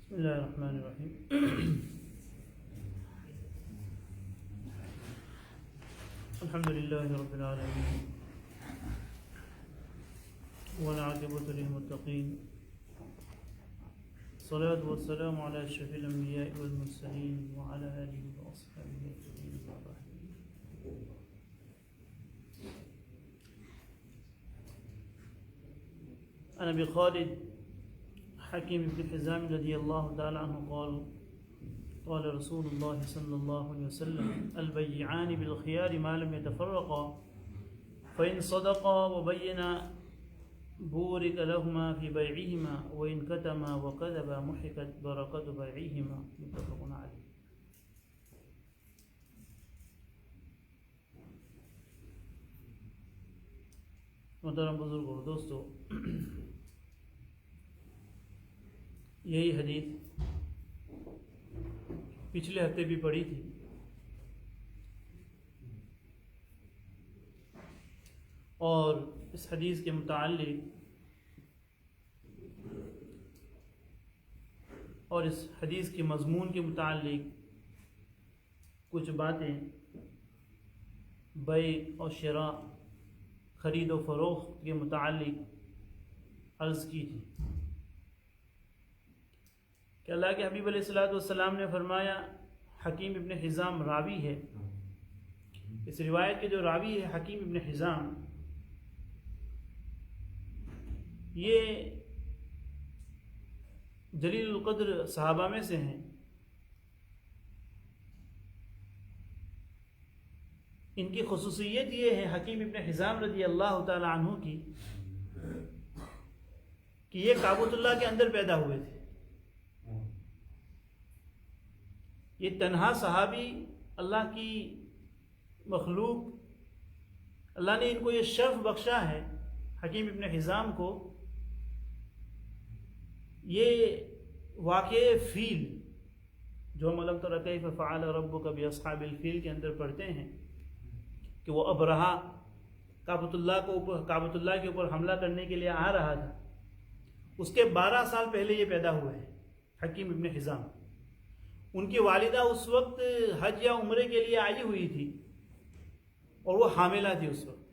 بسم اللہ الرحمن الرحیم الحمد للہ رب العالمین والعاقبۃ للمتقین الصلاة والسلام علی اشرف الانبیاء والمرسلین وعلی آلہ واصحابہ اجمعین اما بعد۔ عن ابی خالد حکیم بن حزام رضی اللہ تعالی عنہ قال قال رسول اللہ صلی اللہ علیہ وسلم البیعان بالخیار ما لم يتفرقا فإن صدقا وبینا بورک لهما في بيعهما وإن كتما وكذبا محقت برکت بيعهما متفق علیہ۔ محترم بزرگ اور دوستو، یہی حدیث پچھلے ہفتے بھی پڑھی تھی اور اس حدیث کے متعلق اور اس حدیث کے مضمون کے متعلق کچھ باتیں بیع اور شراء، خرید و فروخت کے متعلق عرض کی تھی کہ اللہ کے حبیب علیہ السلام نے فرمایا حکیم ابن حزام راوی ہے۔ اس روایت کے جو راوی ہے حکیم ابن حزام، یہ جلیل القدر صحابہ میں سے ہیں۔ ان کی خصوصیت یہ ہے حکیم ابن حزام رضی اللہ تعالی عنہ کی کہ یہ کعبۃ اللہ کے اندر پیدا ہوئے تھے۔ یہ تنہا صحابی، اللہ کی مخلوق، اللہ نے ان کو یہ شرف بخشا ہے حکیم ابن حزام کو، یہ واقع فیل جو ہم علم تر کیف فعل ربک باصحاب الفیل کے اندر پڑھتے ہیں کہ وہ ابرہا کعبۃ اللہ کے اوپر حملہ کرنے کے لیے آ رہا تھا، اس کے 12 سال پہلے یہ پیدا ہوئے ہیں حکیم ابن حزام۔ ان کی والدہ اس وقت حج یا عمرے کے لیے آئی ہوئی تھی اور وہ حاملہ تھی اس وقت،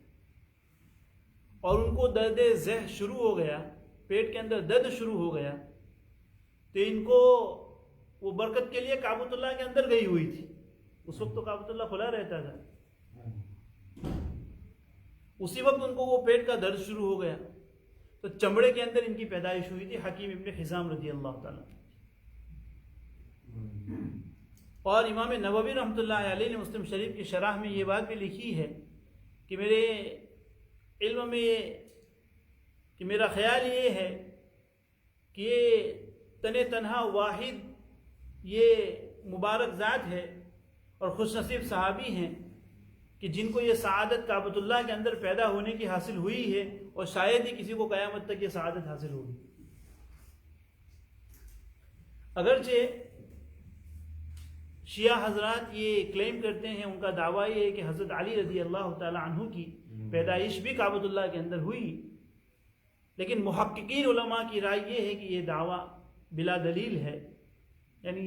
اور ان کو درد ذہ شروع ہو گیا، پیٹ کے اندر درد شروع ہو گیا، تو ان کو وہ برکت کے لیے کعبۃ اللہ کے اندر گئی ہوئی تھی۔ اس وقت تو کعبۃ اللہ کھلا رہتا تھا، اسی وقت ان کو وہ پیٹ کا درد شروع ہو گیا، تو چمڑے کے اندر ان کی پیدائش ہوئی تھی حکیم ابن حزام رضی اللہ تعالیٰ۔ اور امام نووی رحمۃ اللہ علیہ نے مسلم شریف کی شرح میں یہ بات بھی لکھی ہے کہ میرے علم میں کہ میرا خیال یہ ہے کہ یہ تنہا واحد یہ مبارک ذات ہے اور خوش نصیب صحابی ہیں کہ جن کو یہ سعادت کعبۃ اللہ کے اندر پیدا ہونے کی حاصل ہوئی ہے، اور شاید ہی کسی کو قیامت تک یہ سعادت حاصل ہوگی۔ اگرچہ شیعہ حضرات یہ کلیم کرتے ہیں، ان کا دعویٰ یہ ہے کہ حضرت علی رضی اللہ تعالی عنہ کی پیدائش بھی کعبۃ اللہ کے اندر ہوئی، لیکن محققین علماء کی رائے یہ ہے کہ یہ دعویٰ بلا دلیل ہے، یعنی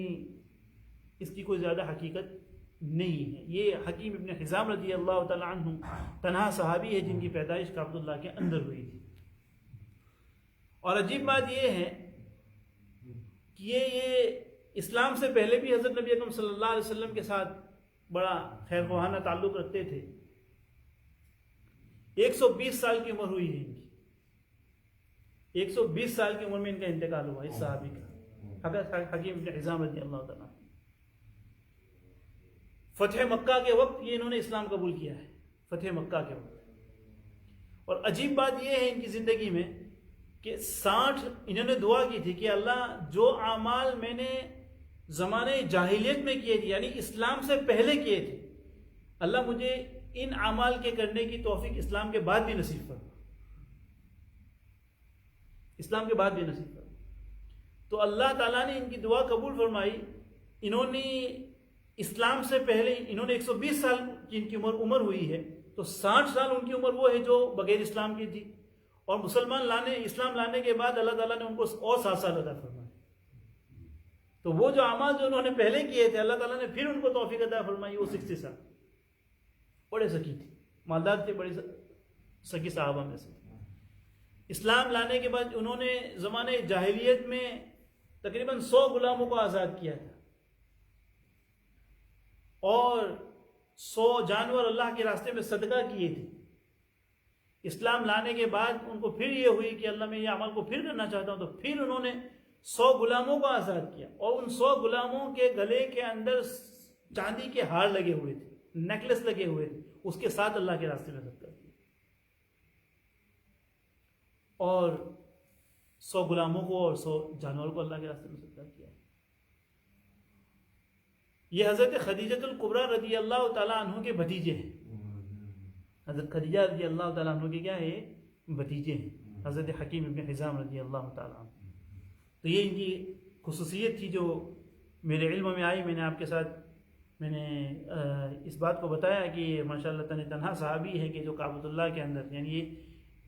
اس کی کوئی زیادہ حقیقت نہیں ہے۔ یہ حکیم ابن حزام رضی اللہ تعالی عنہ تنہا صحابی ہے جن کی پیدائش کعبۃ اللہ کے اندر ہوئی تھی۔ اور عجیب بات یہ ہے کہ یہ اسلام سے پہلے بھی حضرت نبی اکرم صلی اللہ علیہ وسلم کے ساتھ بڑا خیر خواہانہ تعلق رکھتے تھے۔ 120 سال کی عمر ہوئی ہے ان کی، 120 سال کی عمر میں ان کا انتقال ہوا اس صحابی کا، حکیم ابن حزام رضی اللہ تعالیٰ۔ فتح مکہ کے وقت یہ انہوں نے اسلام قبول کیا ہے، فتح مکہ کے وقت۔ اور عجیب بات یہ ہے ان کی زندگی میں کہ 60 انہوں نے دعا کی تھی کہ اللہ جو اعمال میں نے زمانے جاہلیت میں کیے تھے، یعنی اسلام سے پہلے کیے تھے، اللہ مجھے ان اعمال کے کرنے کی توفیق اسلام کے بعد بھی نصیب فرما، اسلام کے بعد بھی نصیب فرما۔ تو اللہ تعالیٰ نے ان کی دعا قبول فرمائی۔ انہوں نے اسلام سے پہلے انہوں نے 120 سال کی ان کی عمر ہوئی ہے، تو 60 سال ان کی عمر وہ ہے جو بغیر اسلام کی تھی، اور اسلام لانے کے بعد اللہ تعالیٰ نے ان کو اور 7 سال عطا فرمائے۔ تو وہ جو اعمال جو انہوں نے پہلے کیے تھے اللہ تعالیٰ نے پھر ان کو توفیق عطا فرمائی. وہ 60 سال بڑے سکی تھے, مالدار تھے, بڑے سکی صحابہ میں سے. اسلام لانے کے بعد انہوں نے زمانے جاہلیت میں تقریباً 100 غلاموں کو آزاد کیا تھا اور 100 جانور اللہ کے راستے میں صدقہ کیے تھے. اسلام لانے کے بعد ان کو پھر یہ ہوئی کہ اللہ میں یہ عمل کو پھر کرنا چاہتا ہوں, تو پھر انہوں نے 100 غلاموں کو آزاد کیا اور ان 100 غلاموں کے گلے کے اندر چاندی کے ہار لگے ہوئے تھے, نیکلس لگے ہوئے تھے, اس کے ساتھ اللہ کے راستے میں صدقہ کیا. اور 100 غلاموں کو اور 100 جانوروں کو اللہ کے راستے میں صدقہ کیا. یہ حضرت خدیجۃ الکبریٰ رضی اللہ تعالیٰ عنہ کے بھتیجے ہیں. حضرت خدیجہ رضی اللہ تعالیٰ عنہ کے کیا ہے, بھتیجے ہیں, حضرت حکیم ابن حزام رضی اللہ تعالیٰ عنہ. تو یہ ان کی خصوصیت تھی جو میرے علم میں آئی. میں نے آپ کے ساتھ میں نے اس بات کو بتایا کہ ماشاء اللہ تنہا صحابی ہے کہ جو کعبۃ اللہ کے اندر, یعنی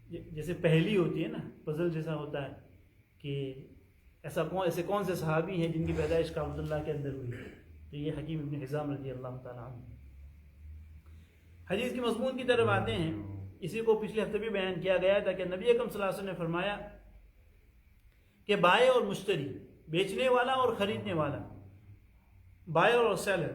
یہ جیسے پہلی ہوتی ہے نا, پزل جیسا ہوتا ہے کہ ایسے کون سے صحابی ہیں جن کی پیدائش کعبۃ اللہ کے اندر ہوئی ہے. تو یہ حکیم ابن حزام رضی اللہ تعالیٰ عنہ. حدیث کی مضمون کی طرف آتے ہیں. اسی کو پچھلے ہفتے بھی بیان کیا گیا تھا کہ نبی اکرم صلی اللہ علیہ وسلم نے فرمایا کہ بائع اور مشتری, بیچنے والا اور خریدنے والا, بائر اور سیلر,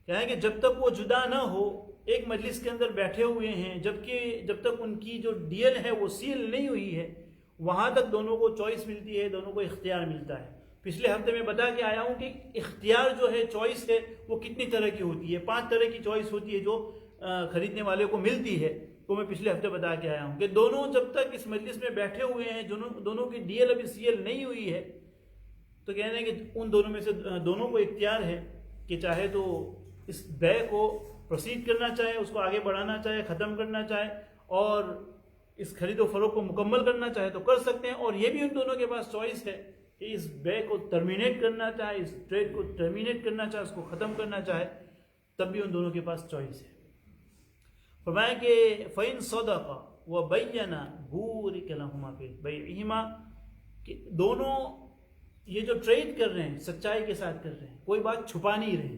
کہیں کہ جب تک وہ جدا نہ ہو ایک مجلس کے اندر بیٹھے ہوئے ہیں, جب تک ان کی جو ڈیل ہے وہ سیل نہیں ہوئی ہے, وہاں تک دونوں کو چوائس ملتی ہے, دونوں کو اختیار ملتا ہے. پچھلے ہفتے میں بتا کے آیا ہوں کہ اختیار جو ہے, چوائس ہے, وہ کتنی طرح کی ہوتی ہے. 5 طرح کی چوائس ہوتی ہے جو خریدنے والے کو ملتی ہے. تو میں پچھلے ہفتے بتا کے آیا ہوں کہ دونوں جب تک اس مجلس میں بیٹھے ہوئے ہیں, دونوں کی ڈیل ابھی سیل نہیں ہوئی ہے, تو کہنے ہیں کہ ان دونوں میں سے دونوں کو اختیار ہے کہ چاہے تو اس بے کو پروسیڈ کرنا چاہے, اس کو آگے بڑھانا چاہے, ختم کرنا چاہے, اور اس خرید و فروخت کو مکمل کرنا چاہے تو کر سکتے ہیں. اور یہ بھی ان دونوں کے پاس چوائس ہے کہ اس بے کو ٹرمینیٹ کرنا چاہے, اس ٹریڈ کو ٹرمینیٹ کرنا چاہے, اس کو ختم کرنا چاہے, تب بھی ان دونوں کے پاس چوائس ہے. فرمایا کہ فَإِن صَدَقَ وَبَيَّنَ بُورِكَ لَهُمَا فِي بَيْعِهِمَا, کہ دونوں یہ جو ٹریڈ کر رہے ہیں سچائی کے ساتھ کر رہے ہیں, کوئی بات چھپا نہیں رہے.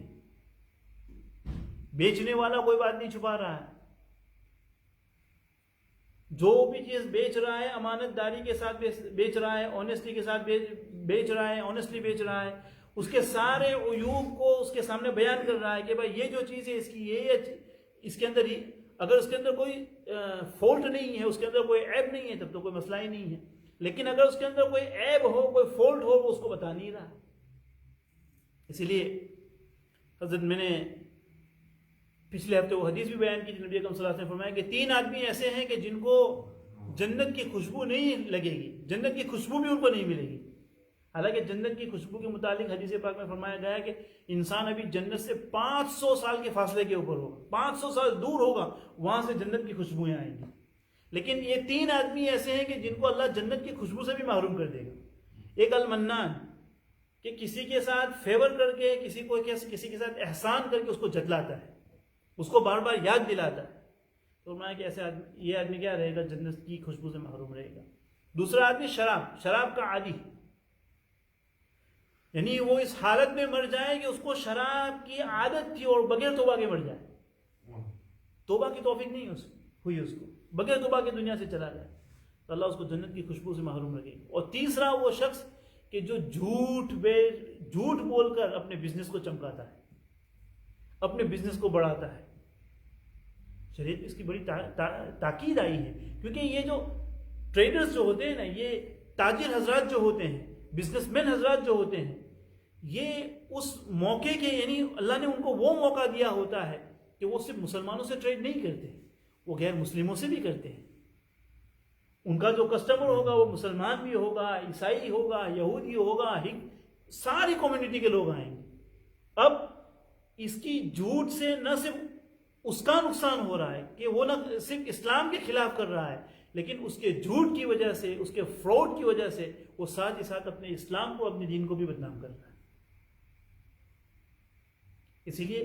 بیچنے والا کوئی بات نہیں چھپا رہا ہے, جو بھی چیز بیچ رہا ہے امانت داری کے ساتھ بیچ رہا ہے, آنیسٹی کے ساتھ بیچ رہا ہے, آنیسٹلی بیچ رہا ہے, اس کے سارے عیوب کو اس کے سامنے بیان کر رہا ہے کہ بھائی یہ جو چیز ہے اس کی یہ اس کے اندر ہی, اگر اس کے اندر کوئی فالٹ نہیں ہے, اس کے اندر کوئی عیب نہیں ہے, تب تو کوئی مسئلہ ہی نہیں ہے. لیکن اگر اس کے اندر کوئی عیب ہو, کوئی فالٹ ہو, وہ اس کو بتا نہیں رہا. اسی لیے حضرت میں نے پچھلے ہفتے وہ حدیث بھی بیان کی, نبی اکرم صلی اللہ علیہ وسلم نے فرمایا کہ 3 آدمی ایسے ہیں کہ جن کو جنت کی خوشبو نہیں لگے گی, جنت کی خوشبو بھی ان کو نہیں ملے گی. حالانکہ جنت کی خوشبو کے متعلق حدیث پاک میں فرمایا گیا ہے کہ انسان ابھی جنت سے 500 سال کے فاصلے کے اوپر ہوگا, 500 سال دور ہوگا, وہاں سے جنت کی خوشبوئیں آئیں گی. لیکن یہ 3 آدمی ایسے ہیں کہ جن کو اللہ جنت کی خوشبو سے بھی محروم کر دے گا. ایک المنان, کہ کسی کے ساتھ فیور کر کے, کسی کے ساتھ احسان کر کے اس کو جتلاتا ہے, اس کو بار بار یاد دلاتا ہے. تو میں کہ ایسے آدمی, یہ آدمی کیا رہے گا, جنت کی خوشبو سے محروم رہے گا. دوسرا آدمی شراب کا عادی, یعنی وہ اس حالت میں مر جائے کہ اس کو شراب کی عادت تھی اور بغیر توبہ کے مر جائے, توبہ کی توفیق نہیں ہوئی اس کو, بغیر توبہ کی دنیا سے چلا جائے, تو اللہ اس کو جنت کی خوشبو سے محروم رکھے گا. اور تیسرا وہ شخص کہ جو جھوٹ بول کر اپنے بزنس کو چمکاتا ہے, اپنے بزنس کو بڑھاتا ہے. شریعت اس کی بڑی تاکید آئی ہے, کیونکہ یہ جو ٹریڈرز جو ہوتے ہیں نا, یہ تاجر حضرات جو ہوتے ہیں, بزنس مین حضرات جو ہوتے ہیں, یہ اس موقع کے, یعنی اللہ نے ان کو وہ موقع دیا ہوتا ہے کہ وہ صرف مسلمانوں سے ٹریڈ نہیں کرتے, وہ غیر مسلموں سے بھی کرتے ہیں. ان کا جو کسٹمر ہوگا وہ مسلمان بھی ہوگا, عیسائی ہوگا, یہودی ہوگا, ساری کمیونٹی کے لوگ آئیں گے. اب اس کی جھوٹ سے نہ صرف اس کا نقصان ہو رہا ہے کہ وہ نہ صرف اسلام کے خلاف کر رہا ہے, لیکن اس کے جھوٹ کی وجہ سے, اس کے فراڈ کی وجہ سے وہ ساتھ ہی ساتھ اپنے اسلام کو, اپنے دین کو بھی بدنام کر رہا ہے. اسی لیے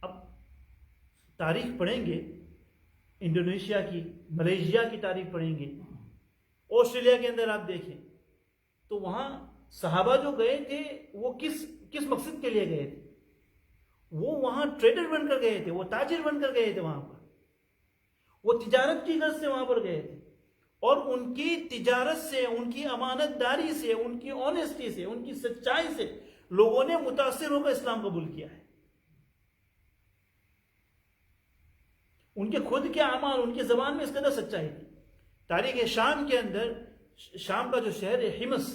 اب تاریخ پڑھیں گے, انڈونیشیا کی, ملیشیا کی تاریخ پڑھیں گے, آسٹریلیا کے اندر آپ دیکھیں تو وہاں صحابہ جو گئے تھے وہ کس مقصد کے لیے گئے تھے؟ وہ وہاں ٹریڈر بن کر گئے تھے، وہ تاجر بن کر گئے تھے، وہاں پر وہ تجارت کی غرض سے وہاں پر گئے تھے، اور ان کی تجارت سے، ان کی امانت داری سے، ان کی آنیسٹی سے، ان کی سچائی سے لوگوں نے متاثر ہو کر اسلام قبول کیا ہے۔ ان کے خود کے اعمال، ان کی زبان میں اس قدر سچائی تھی۔ تاریخ شام کے اندر، شام کا جو شہر ہے حمص،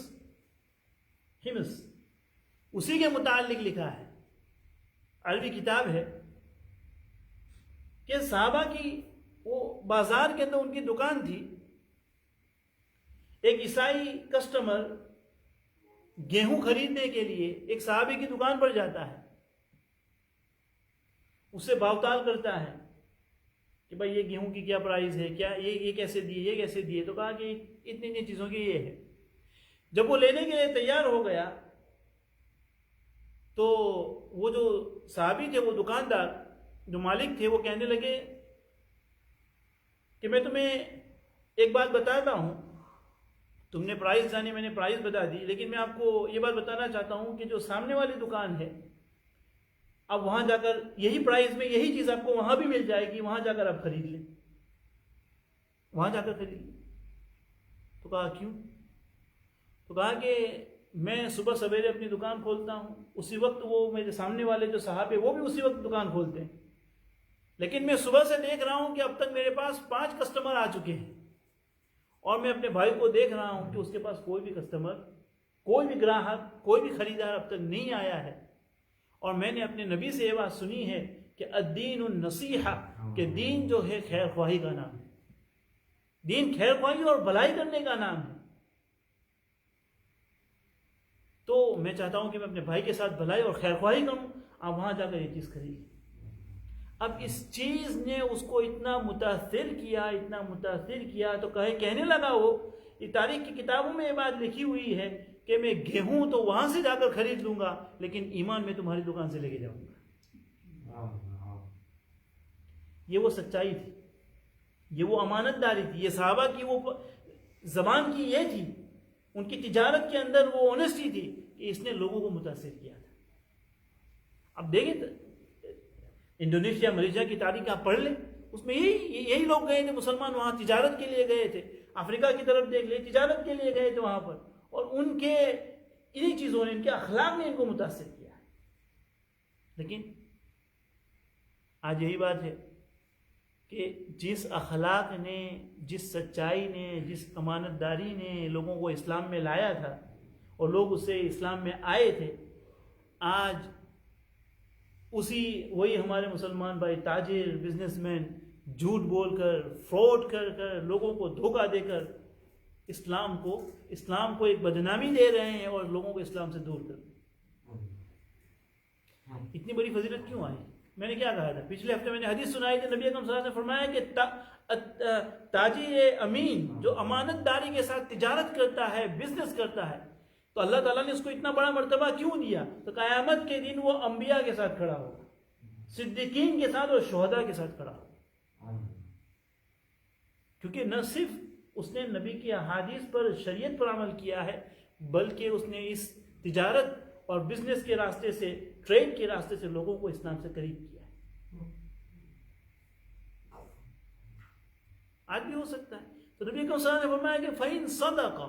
اسی کے متعلق لکھا ہے، عربی کتاب ہے، کہ صحابہ کی وہ بازار کے اندر ان کی دکان تھی، ایک عیسائی کسٹمر گیہوں خریدنے کے لیے ایک صحابی کی دکان پر جاتا ہے، اس سے بھاؤ تال کرتا ہے کہ بھائی یہ گیہوں کی کیا پرائز ہے، کیا یہ کیسے دیے، یہ کیسے دیے، تو کہا کہ اتنی چیزوں کی یہ ہے۔ جب وہ لینے کے لیے تیار ہو گیا تو وہ جو صحابی تھے، وہ دکاندار جو مالک تھے، وہ کہنے لگے کہ میں تمہیں ایک بات بتاتا ہوں، تم نے پرائز جانی، میں نے پرائز بتا دی، لیکن میں آپ کو یہ بات بتانا چاہتا ہوں کہ جو سامنے والی دکان ہے، اب وہاں جا کر یہی پرائز میں یہی چیز آپ کو وہاں بھی مل جائے گی، وہاں جا کر آپ خرید لیں، وہاں جا کر خرید لیں۔ تو کہا کیوں؟ تو کہا کہ میں صبح سویرے اپنی دکان کھولتا ہوں، اسی وقت وہ میرے سامنے والے جو صحابے وہ بھی اسی وقت دکان کھولتے ہیں، لیکن میں صبح سے دیکھ رہا ہوں کہ اب تک میرے پاس 5 کسٹمر آ چکے ہیں، اور میں اپنے بھائی کو دیکھ رہا ہوں کہ اس کے پاس کوئی بھی کسٹمر، کوئی بھی گراہک، کوئی بھی خریدار اب تک نہیں آیا ہے، اور میں نے اپنے نبی سے یہ بات سنی ہے کہ الدین النصیحہ، کہ دین جو ہے خیر خواہی کا نام ہے، دین خیر خواہی اور بھلائی کرنے کا نام ہے۔ تو میں چاہتا ہوں کہ میں اپنے بھائی کے ساتھ بھلائی اور خیر خواہی کروں، آپ وہاں جا کر یہ چیز خریدیں۔ اب اس چیز نے اس کو اتنا متاثر کیا تو کہنے لگا، وہ یہ تاریخ کی کتابوں میں یہ بات لکھی ہوئی ہے کہ میں گیہوں تو وہاں سے جا کر خرید لوں گا، لیکن ایمان میں تمہاری دکان سے لے کے جاؤں گا۔ یہ وہ سچائی تھی، یہ وہ امانت داری تھی، یہ صحابہ کی وہ زبان کی یہ تھی، ان کی تجارت کے اندر وہ آنیسٹی تھی کہ اس نے لوگوں کو متاثر کیا تھا۔ اب دیکھیں انڈونیشیا، ملیشیا کی تاریخ آپ پڑھ لیں، اس میں یہی لوگ گئے تھے، مسلمان وہاں تجارت کے لیے گئے تھے۔ افریقہ کی طرف دیکھ لیں، تجارت کے لیے گئے تھے وہاں پر، اور ان کے انہی چیزوں نے، ان کے اخلاق نے ان کو متاثر کیا ہے۔ لیکن آج یہی بات ہے کہ جس اخلاق نے، جس سچائی نے، جس امانت داری نے لوگوں کو اسلام میں لایا تھا اور لوگ اس سے اسلام میں آئے تھے، آج وہی ہمارے مسلمان بھائی تاجر، بزنس مین جھوٹ بول کر، فراڈ کر لوگوں کو دھوکہ دے کر اسلام کو ایک بدنامی دے رہے ہیں اور لوگوں کو اسلام سے دور کر رہے ہیں۔ اتنی بڑی فضیلت کیوں آئی؟ میں نے کیا کہا تھا پچھلے ہفتے؟ میں نے حدیث سنائی تھی، نبی اکرم صلی اللہ علیہ وسلم نے فرمایا کہ تاجر امین جو امانت داری کے ساتھ تجارت کرتا ہے، بزنس کرتا ہے، تو اللہ تعالیٰ نے اس کو اتنا بڑا مرتبہ کیوں دیا؟ تو قیامت کے دن وہ انبیاء کے ساتھ کھڑا ہوگا، صدیقین کے ساتھ اور شہداء کے ساتھ کھڑا ہوگا، کیونکہ نہ صرف اس نے نبی کی احادیث پر، شریعت پر عمل کیا ہے، بلکہ اس نے اس تجارت اور بزنس کے راستے سے، ٹریڈ کے راستے سے لوگوں کو اسلام سے قریب کیا ہے۔ آج بھی ہو سکتا ہے۔ تو نبی صلی اللہ علیہ وسلم نے فرمایا کہ فَإِن صَدَقَ،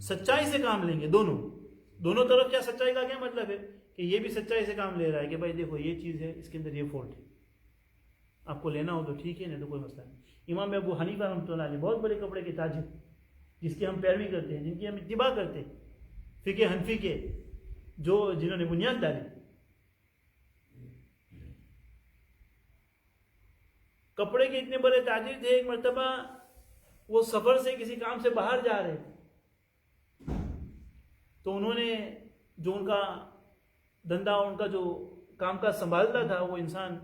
سچائی سے کام لیں گے، دونوں طرف۔ کیا سچائی کا کیا مطلب ہے؟ کہ یہ بھی سچائی سے کام لے رہا ہے کہ بھائی دیکھو یہ چیز ہے، اس کے اندر یہ فالٹ ہے، آپ کو لینا ہو تو ٹھیک ہے، نہیں تو کوئی مسئلہ نہیں۔ امام ابو حنیفہ رحمۃ اللہ علیہ بہت بڑے کپڑے کے تاجر، جس کی ہم پیروی کرتے ہیں، جن کی ہم اتباع کرتے ہیں، فقہ حنفی کے جنہوں نے بنیاد ڈالی، کپڑے کے اتنے بڑے تاجر تھے۔ ایک مرتبہ وہ سفر سے کسی کام سے باہر جا رہے تھے، تو انہوں نے جو ان کا دھندا، ان کا جو کام کاج سنبھالتا تھا، وہ انسان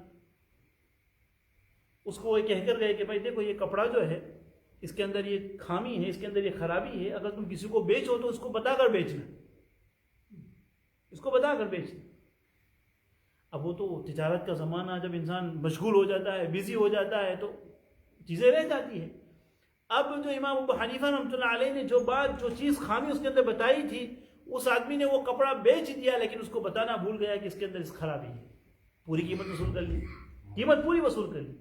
اس کو یہ کہہ کر گئے کہ بھائی دیکھو یہ کپڑا جو ہے، اس کے اندر یہ خامی ہے، اس کے اندر یہ خرابی ہے، اگر تم کسی کو بیچو تو اس کو بتا کر بیچنا، اس کو بتا کر بیچنا۔ اب وہ تو تجارت کا زمانہ، جب انسان مشغول ہو جاتا ہے، بزی ہو جاتا ہے، تو چیزیں رہ جاتی ہیں۔ اب جو امام ابو حنیفہ رحمۃ اللہ علیہ نے جو چیز خامی اس کے اندر بتائی تھی، اس آدمی نے وہ کپڑا بیچ دیا لیکن اس کو بتانا بھول گیا کہ اس کے اندر اس خرابی ہے. پوری قیمت وصول کر لی, قیمت پوری وصول کر لی.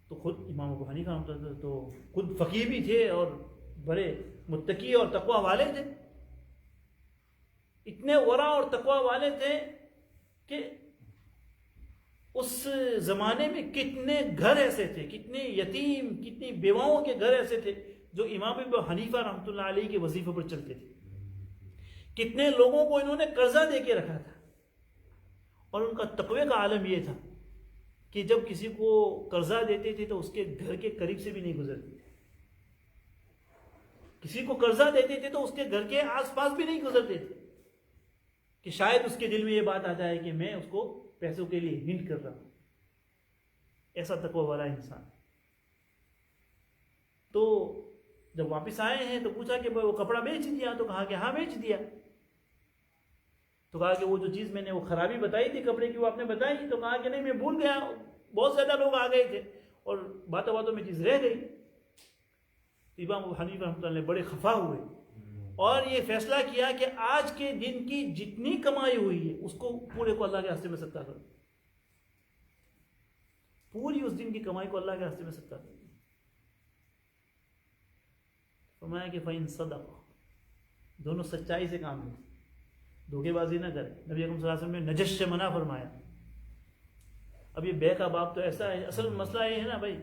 تو خود امام ابو حنیفہ رحمۃ اللہ تو خود فقیہ بھی تھے اور بڑے متقی اور تقوی والے تھے. اتنے ورع اور تقوی والے تھے کہ اس زمانے میں کتنے گھر ایسے تھے, کتنے یتیم, کتنی بیواؤں کے گھر ایسے تھے جو امام ابو حنیفہ رحمۃ اللہ علیہ کے وظیفے پر چلتے تھے. کتنے لوگوں کو انہوں نے قرضہ دے کے رکھا تھا. اور ان کا تقوی کا عالم یہ تھا کہ جب کسی کو قرضہ دیتے تھے تو اس کے گھر کے قریب سے بھی نہیں گزرتے تھے. کسی کو قرضہ دیتے تھے تو اس کے گھر کے آس پاس بھی نہیں گزرتے تھے کہ شاید اس کے دل میں یہ بات آ جائے کہ میں اس کو پیسوں کے لیے ہنٹ کر رہا ہوں. ایسا تقوی والا انسان. تو جب واپس آئے ہیں تو پوچھا کہ وہ کپڑا بیچ دیا؟ تو کہا کہ ہاں بیچ دیا. تو کہا کہ وہ جو چیز میں نے وہ خرابی بتائی تھی کپڑے کی وہ آپ نے بتائی؟ تو کہا کہ نہیں میں بھول گیا, بہت زیادہ لوگ آ گئے تھے اور باتوں باتوں میں چیز رہ گئی. امام ابو حنیفہ رحمۃ اللہ بڑے خفا ہوئے اور یہ فیصلہ کیا کہ آج کے دن کی جتنی کمائی ہوئی ہے اس کو پورے کو اللہ کے راستے میں صدقہ کرو. پوری اس دن کی کمائی کو اللہ کے راستے میں صدقہ کرو. فرمایا کہ فَإِن صَدَقَ, دونوں سچائی سے کام لیں, دھوکے بازی نہ کریں. نبی اکرم صلی اللہ علیہ وسلم نے نجش سے منع فرمایا. اب یہ بے کا باب تو ایسا ہے, اصل مسئلہ یہ ہے نا بھائی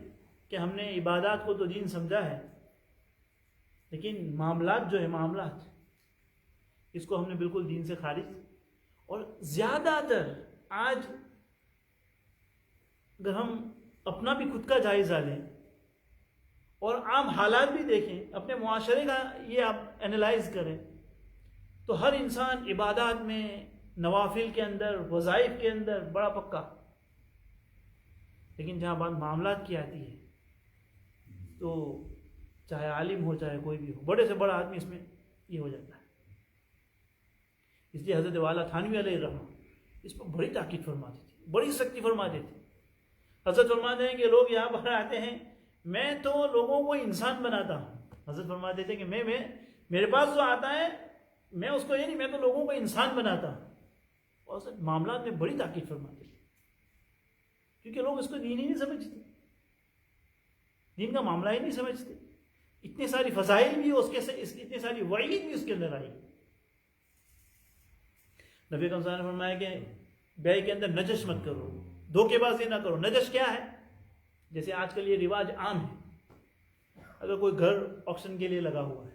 کہ ہم نے عبادات کو تو دین سمجھا ہے لیکن معاملات جو ہے معاملات اس کو ہم نے بالکل دین سے خارج. اور زیادہ تر آج اگر ہم اپنا بھی خود کا جائزہ لیں اور عام حالات بھی دیکھیں, اپنے معاشرے کا یہ آپ انالائز کریں, تو ہر انسان عبادات میں, نوافل کے اندر, وظائف کے اندر بڑا پکا. لیکن جہاں بات معاملات کی آتی ہے تو چاہے عالم ہو چاہے کوئی بھی ہو, بڑے سے بڑا آدمی اس میں یہ ہو جاتا ہے. اس لیے حضرت والا تھانوی علیہ الرحمہ اس پر بڑی تاکید فرماتے تھے, بڑی سختی فرماتے تھے. حضرت فرماتے ہیں کہ لوگ یہاں پر آتے ہیں, میں تو لوگوں کو انسان بناتا ہوں. حضرت فرماتے تھے کہ میں میرے پاس جو آتا ہے میں اس کو یہ نہیں, میں تو لوگوں کو انسان بناتا ہوں. اور معاملات میں بڑی تاکید فرماتے تھے کیونکہ لوگ اس کو دین ہی نہیں سمجھتے, دین کا معاملہ ہی نہیں سمجھتے. اتنی ساری فضائل بھی اس کے اتنی ساری وعید بھی اس کے اندر آئی. نبی اکرم صلی اللہ علیہ وسلم نے فرمایا کہ بیع کے اندر نجش مت کرو, دھوکے بازی نہ کرو. نجش کیا ہے؟ جیسے آج کل یہ رواج عام ہے, اگر کوئی گھر آکشن کے لیے لگا ہوا ہے,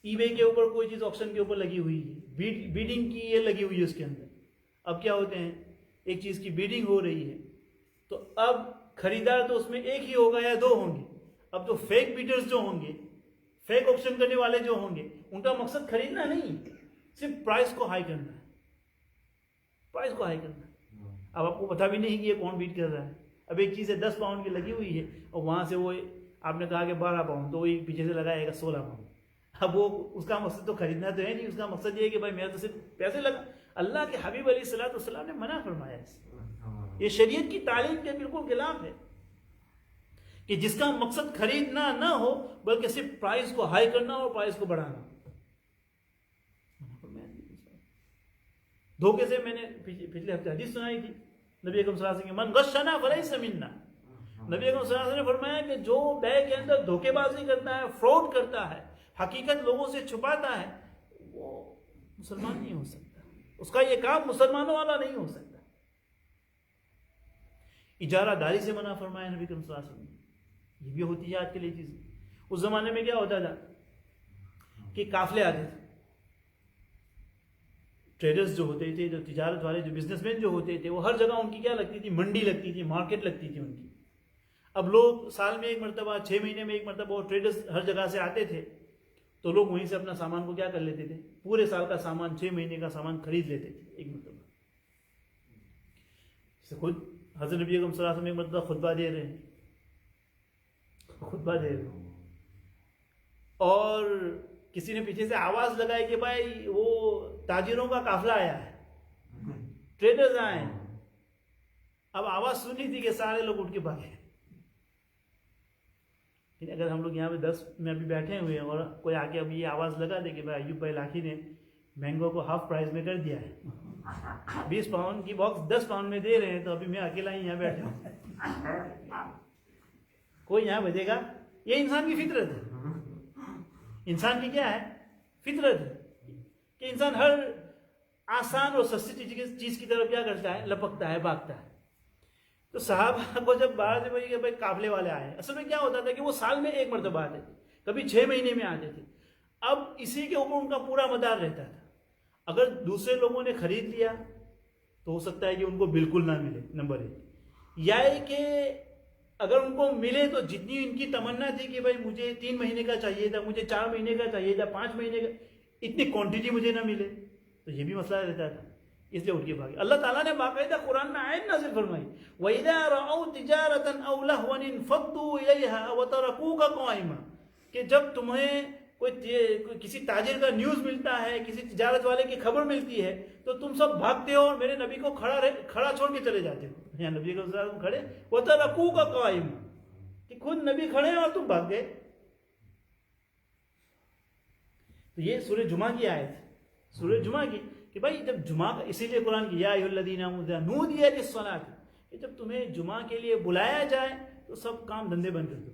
ای بے کے اوپر کوئی چیز آکشن کے اوپر لگی ہوئی ہے, بیڈنگ کی یہ لگی ہوئی ہے اس کے اندر. اب کیا ہوتے ہیں, ایک چیز کی بیڈنگ ہو رہی ہے تو اب خریدار تو اس میں ایک ہی ہوگا یا دو ہوں گے. اب تو فیک بیڈرز جو ہوں گے, فیک آکشن کرنے والے جو ہوں گے, ان کا مقصد خریدنا نہیں, صرف پرائز کو ہائی کرنا ہے, پرائز کو ہائی کرنا ہے. اب آپ کو پتہ بھی نہیں کہ یہ کون بیٹ کر رہا ہے. اب ایک چیز ہے 10 پاؤنڈ کی لگی ہوئی ہے اور وہاں سے وہ آپ نے کہا کہ 12 پاؤنڈ, تو وہی پیچھے سے لگائے گا 16 پاؤنڈ. اب وہ اس کا مقصد تو خریدنا تو ہے نہیں, اس کا مقصد یہ ہے کہ بھائی میرا تو صرف پیسے لگا. اللہ کے حبیب علیہ الصلوۃ والسلام نے منع فرمایا ہے. یہ شریعت کی تعلیم کے بالکل خلاف ہے کہ جس کا مقصد خریدنا نہ ہو بلکہ صرف پرائز کو ہائی کرنا اور پرائز کو بڑھانا. دھوکے سے میں نے پچھلے ہفتے حدیث سنائی تھی, نبی اکرم صلی اللہ علیہ وسلم من غشنا فلیس منا. نبی اکرم صلی اللہ علیہ وسلم نے فرمایا کہ جو بیع کے اندر دھوکے بازی کرتا ہے, فراڈ کرتا ہے, حقیقت لوگوں سے چھپاتا ہے, وہ مسلمان نہیں ہو سکتا. اس کا یہ کام مسلمانوں والا نہیں ہو سکتا. اجارہ داری سے منع فرمایا نبی اکرم صلی اللہ علیہ وسلم. یہ بھی ہوتی ہے آج کے لیے چیز. اس زمانے میں کیا ہوتا تھا کہ قافلے آتے تھے, ٹریڈرز جو ہوتے تھے, جو تجارت والے, جو بزنس مین جو ہوتے تھے, وہ ہر جگہ ان کی کیا لگتی تھی, منڈی لگتی تھی, مارکیٹ لگتی تھی ان کی. اب لوگ سال میں ایک مرتبہ, 6 مہینے میں ایک مرتبہ, وہ ٹریڈرز ہر جگہ سے آتے تھے تو لوگ وہیں سے اپنا سامان کو کیا کر لیتے تھے, پورے سال کا سامان, 6 مہینے کا سامان خرید لیتے تھے ایک مرتبہ. خود حضرت نبی اکرم صلی اللہ علیہ وسلم ایک مرتبہ خطبہ دے رہے ہیں, اور کسی نے پیچھے سے آواز لگائی کہ بھائی وہ تاجروں کا قافلہ آیا ہے, ٹریڈرز آئے ہیں. اب آواز سنی تھی کہ سارے لوگ اٹھ کے بھاگے اگر ہم لوگ یہاں پہ 10 میں ابھی بیٹھے ہوئے ہیں اور کوئی آ کے ابھی یہ آواز لگا دے کہ بھائی ایوب بھائی لاکھی نے مینگو کو ہاف پرائز میں کر دیا ہے، 20 پاؤنڈ کی باکس 10 پاؤنڈ میں دے رہے ہیں، تو ابھی میں اکیلا ہی یہاں بیٹھا ہوں، کوئی یہاں بھیجے گا؟ یہ انسان کی فطرت ہے. انسان کی کیا ہے؟ فطرت ہے کہ انسان ہر آسان اور سستی چیز کی طرف کیا کرتا ہے؟ لپکتا ہے، بھاگتا ہے. تو صحابہ کو جب باہر سے بھائی کہ بھائی قافلے والے آئے، اصل میں کیا ہوتا تھا کہ وہ سال میں ایک مرتبہ آتے تھے، کبھی 6 مہینے میں آتے تھے. اب اسی کے اوپر ان کا پورا مدار رہتا تھا. اگر دوسرے لوگوں نے خرید لیا تو ہو سکتا ہے کہ ان کو بالکل نہ ملے، نمبر 1، یا کہ اگر ان کو ملے تو جتنی ان کی تمنا تھی کہ بھائی مجھے 3 مہینے کا چاہیے تھا، مجھے 4 مہینے کا چاہیے تھا، 5 مہینے کا، اتنی کوانٹٹی مجھے نہ ملے، تو یہ بھی مسئلہ رہتا تھا. اس لیے اٹھ کے بھاگے. اللہ تعالیٰ نے باقاعدہ قرآن میں آیت نازل فرمائی، وَإِذَا رَأَوْا تِجَارَةً أَوْ لَهْوًا انفَضُّوا إِلَيْهَا وَتَرَكُوكَ قَائِمًا، کہ جب تمہیں کوئی کسی تاجر کا نیوز ملتا ہے، کسی تجارت والے کی خبر ملتی ہے، تو تم سب بھاگتے ہو اور میرے نبی کو کھڑا چھوڑ کے چلے جاتے ہو. یہاں نبی کو کھڑے، وَتَرَكُوكَ قَائِمًا، کہ خود نبی کھڑے ہیں اور تم بھاگ گئے. تو یہ سورہ جمعہ کی آیت ہے، سورہ جمعہ کی، کہ بھائی جب جمعہ، اسی لیے قرآن کی یا ایھا الذین آمنوا اذا نودی للصلاۃ، کہ جب تمہیں جمعہ کے لیے بلایا جائے تو سب کام دھندے بند کر دو.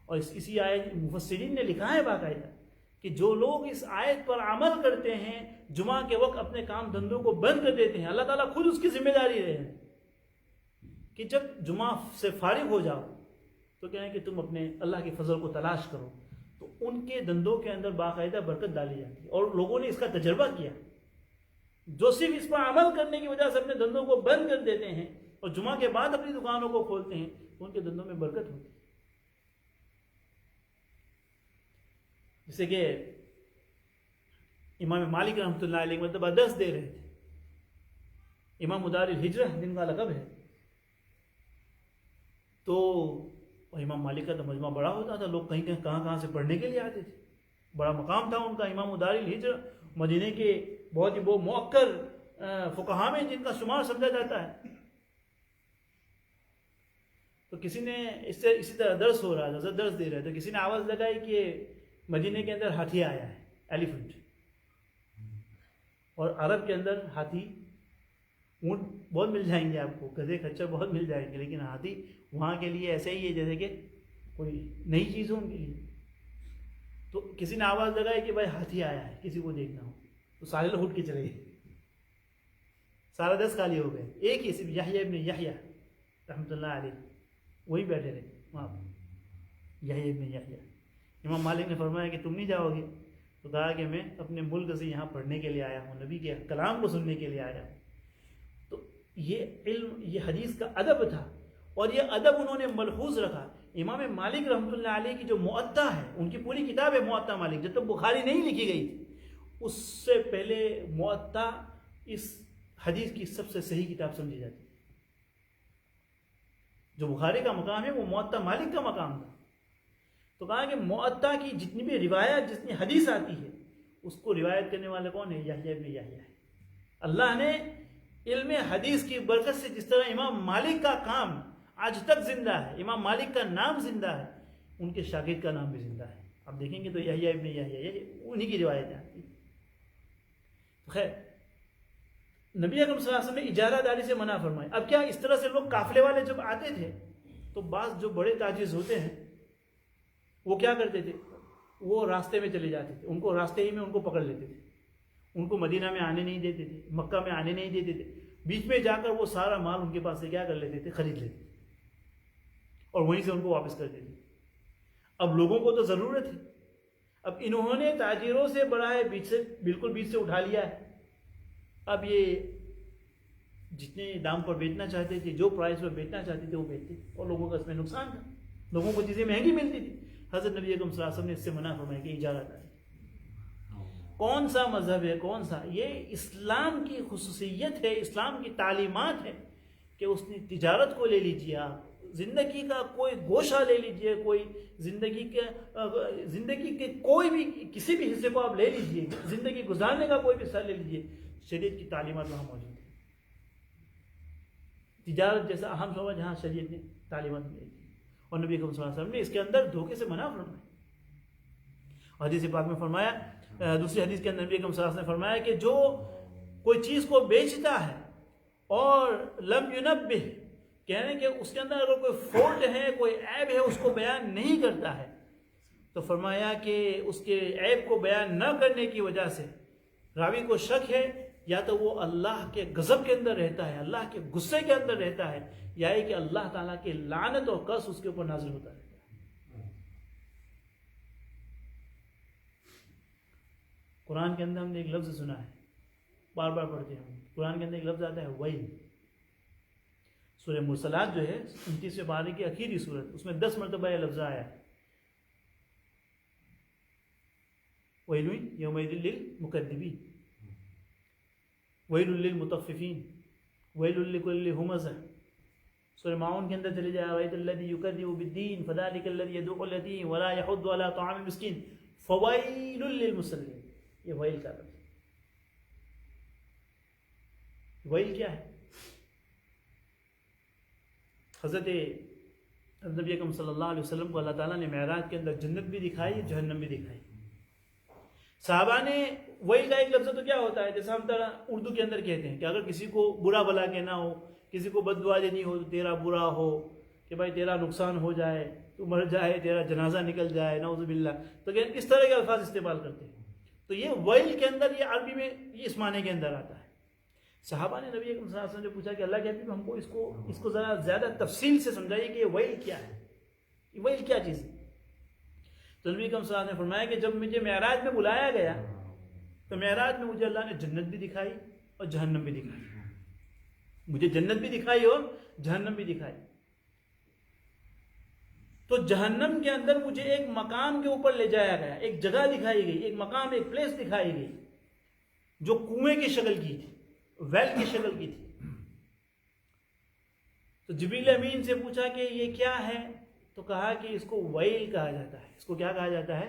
اور اسی آیت مفسرین نے لکھا ہے باقاعدہ کہ جو لوگ اس آیت پر عمل کرتے ہیں، جمعہ کے وقت اپنے کام دھندوں کو بند کر دیتے ہیں، اللہ تعالیٰ خود اس کی ذمہ داری رہے ہیں کہ جب جمعہ سے فارغ ہو جاؤ تو کہیں کہ تم اپنے اللہ کے فضل کو تلاش کرو، تو ان کے دندوں کے اندر باقاعدہ برکت ڈالی جاتی ہے. اور لوگوں نے اس کا تجربہ کیا، جو صرف اس پر عمل کرنے کی وجہ سے اپنے دندوں کو بند کر دیتے ہیں اور جمعہ کے بعد اپنی دکانوں کو کھولتے ہیں، تو ان کے دندوں میں برکت ہوتی ہے. جیسے کہ امام مالک رحمۃ اللہ علیہ مرتبہ درس دے رہے تھے، امام مدار الہجرہ جن کا لقب ہے. تو امام مالک کا تو مجمع بڑا ہوتا تھا، لوگ کہاں سے پڑھنے کے لیے آتے تھے، بڑا مقام تھا ان کا. امام مدار الہجرہ مدینے کے بہت ہی مؤکر فقہاء میں جن کا شمار سمجھا جاتا ہے. تو کسی نے اسی طرح درس ہو رہا تھا، درس دے رہے تھے، کسی نے آواز لگائی کہ مدینے کے اندر ہاتھی آیا ہے، ایلیفنٹ. اور عرب کے اندر ہاتھی، اونٹ بہت مل جائیں گے آپ کو، گدھے خچر بہت مل جائیں گے، لیکن ہاتھی وہاں کے لیے ایسے ہی ہے جیسے کہ کوئی نئی چیز ہو ان کے لیے. تو کسی نے آواز لگائی کہ بھائی ہاتھی آیا ہے، کسی کو دیکھنا ہو، تو سارے لوگ اٹھ کے چلے گئے، سارا دس خالی ہو گئے. ایک ہی صرف یحییٰ ابن یحییٰ رحمۃ اللہ علیہ وہی بیٹھے رہے وہاں پہ، یحییٰ ابن یحییٰ. امام مالک نے فرمایا کہ تم نہیں جاؤ گے؟ تو کہا کہ میں اپنے ملک سے یہاں پڑھنے کے لیے آیا ہوں، نبی کے کلام کو سننے کے لیے آیا ہوں. تو یہ علم، یہ حدیث کا ادب تھا، اور یہ ادب انہوں نے ملحوظ رکھا. امام مالک رحمۃ اللہ علیہ کی جو موطا ہے، ان کی پوری کتاب ہے موطا مالک، جب تک بخاری نہیں لکھی گئی تھی اس سے پہلے موطا اس حدیث کی سب سے صحیح کتاب سمجھی جاتی ہے. جو بخاری کا مقام ہے وہ موطا مالک کا مقام تھا. تو کہا کہ موطا کی جتنی بھی روایت، جتنی حدیث آتی ہے، اس کو روایت کرنے والے کون ہے؟ یحییٰ ابن یحییٰ ہے. اللہ نے علم حدیث کی برکت سے جس طرح امام مالک کا کام آج تک زندہ ہے، امام مالک کا نام زندہ ہے، ان کے شاگرد کا نام بھی زندہ ہے. آپ دیکھیں گے تو یحییٰ ابن یحییٰ، انہی کی روایتیں آتی ہیں. خیر، نبی اکرم صلی اللہ علیہ وسلم نے اجارہ داری سے منع فرمائی. اب کیا اس طرح سے لوگ قافلے والے جب آتے تھے تو بعض جو بڑے تاجر ہوتے ہیں وہ کیا کرتے تھے؟ وہ راستے میں چلے جاتے تھے، ان کو راستے ہی میں ان کو پکڑ لیتے تھے، ان کو مدینہ میں آنے نہیں دیتے تھے، مکہ میں آنے نہیں دیتے تھے. بیچ میں جا کر وہ سارا مال ان کے پاس سے کیا کر لیتے تھے؟ خرید لیتے تھے، اور وہیں سے ان کو واپس کر دیتے تھے. اب لوگوں کو تو ضرورت ہے، اب انہوں نے تاجروں سے بڑا ہے بالکل بیچ سے اٹھا لیا ہے. اب یہ جتنے دام پر بیچنا چاہتے تھے، جو پرائز پر بیچنا چاہتے تھے وہ بیچتے، اور لوگوں کا اس میں نقصان تھا، لوگوں کو چیزیں مہنگی ملتی تھی. حضرت نبی اکرم صلی اللہ علیہ وسلم نے اس سے منع فرمایا کہ اجارہ داری. کون سا مذہب ہے، کون سا؟ یہ اسلام کی خصوصیت ہے، اسلام کی تعلیمات ہے کہ اس نے تجارت کو لے لیجیے، آپ زندگی کا کوئی گوشہ لے لیجیے، کوئی زندگی کے کوئی بھی کسی بھی حصے کو آپ لے لیجیے، زندگی گزارنے کا کوئی بھی حصہ لے لیجیے، شریعت کی تعلیمات وہاں موجود ہے. تجارت جیسا اہم شعبہ جہاں شریعت نے تعلیمات دی. اور نبی اکرم صلی اللہ علیہ وسلم نے اس کے اندر دھوکے سے منع فرمایا. حدیث پاک میں فرمایا, دوسری حدیث کے اندر نبی اکرم صلی اللہ علیہ وسلم نے فرمایا کہ جو کوئی چیز کو بیچتا ہے اور لم ینبہ, کہنے کہ اس کے اندر اگر کوئی فالٹ ہے, کوئی عیب ہے, اس کو بیان نہیں کرتا ہے, تو فرمایا کہ اس کے عیب کو بیان نہ کرنے کی وجہ سے راوی کو شک ہے یا تو وہ اللہ کے غضب کے اندر رہتا ہے, اللہ کے غصے کے اندر رہتا ہے, یا کہ اللہ تعالیٰ کی لعنت اور قرص اس کے اوپر نازل ہوتا رہتا ہے. قرآن کے اندر ہم نے ایک لفظ سنا ہے, بار بار پڑھتے ہیں, قرآن کے اندر ایک لفظ آتا ہے ویل. سورہ مرسلات جو ہے 29ویں پارے کی آخری سورت, اس میں 10 مرتبہ یہ لفظ آیا ہے, ویل یومئذ للمکذبین, ویل للمطففین, ویل لکل ہمزہ. سورہ معاون کے اندر چلے جائے, رأیت الذی یکذب بالدین فذلک الذی یدعو الیتیم ولا یحض علی طعام المسکین فویل للمصلین. یہ ویل کا لفظ. ویل کیا ہے؟ حضرت نبی اکرم صلی اللہ علیہ وسلم کو اللہ تعالیٰ نے معراج کے اندر جنت بھی دکھائی, جہنم بھی دکھائی. صحابہ نے ویل کا ایک لفظ تو کیا ہوتا ہے, جیسا ہم اردو کے اندر کہتے ہیں کہ اگر کسی کو برا بھلا کہنا ہو, کسی کو بد دعا دینی ہو, تیرا برا ہو, کہ بھائی تیرا نقصان ہو جائے, تو مر جائے, تیرا جنازہ نکل جائے, نعوذ باللہ, تو کہ اس طرح کے الفاظ استعمال کرتے ہیں. تو یہ ویل کے اندر, یہ عربی میں یہ اس معنی کے اندر آتا ہے. صحابہ نے نبی اکرم صلی اللہ علیہ وسلم سے پوچھا کہ اللہ کے حبیب ہم کو اس کو ذرا زیادہ تفصیل سے سمجھائیے کہ یہ ویل کیا ہے, یہ ویل کیا چیز ہے. تو نبی اکرم صلی اللہ علیہ وسلم نے فرمایا کہ جب مجھے معراج میں بلایا گیا تو معراج میں مجھے اللہ نے جنت بھی دکھائی اور جہنم بھی دکھائی. مجھے جنت بھی دکھائی اور جہنم بھی دکھائی. تو جہنم کے اندر مجھے ایک مقام کے اوپر لے جایا گیا, ایک جگہ دکھائی گئی, ایک مقام, ایک پلیس دکھائی گئی جو کنویں کی شکل کی تھی, ویل کی شکل کی تھی. تو جبریل امین سے پوچھا کہ یہ کیا ہے, تو کہا کہ اس کو ویل کہا جاتا ہے. اس کو کیا کہا جاتا ہے؟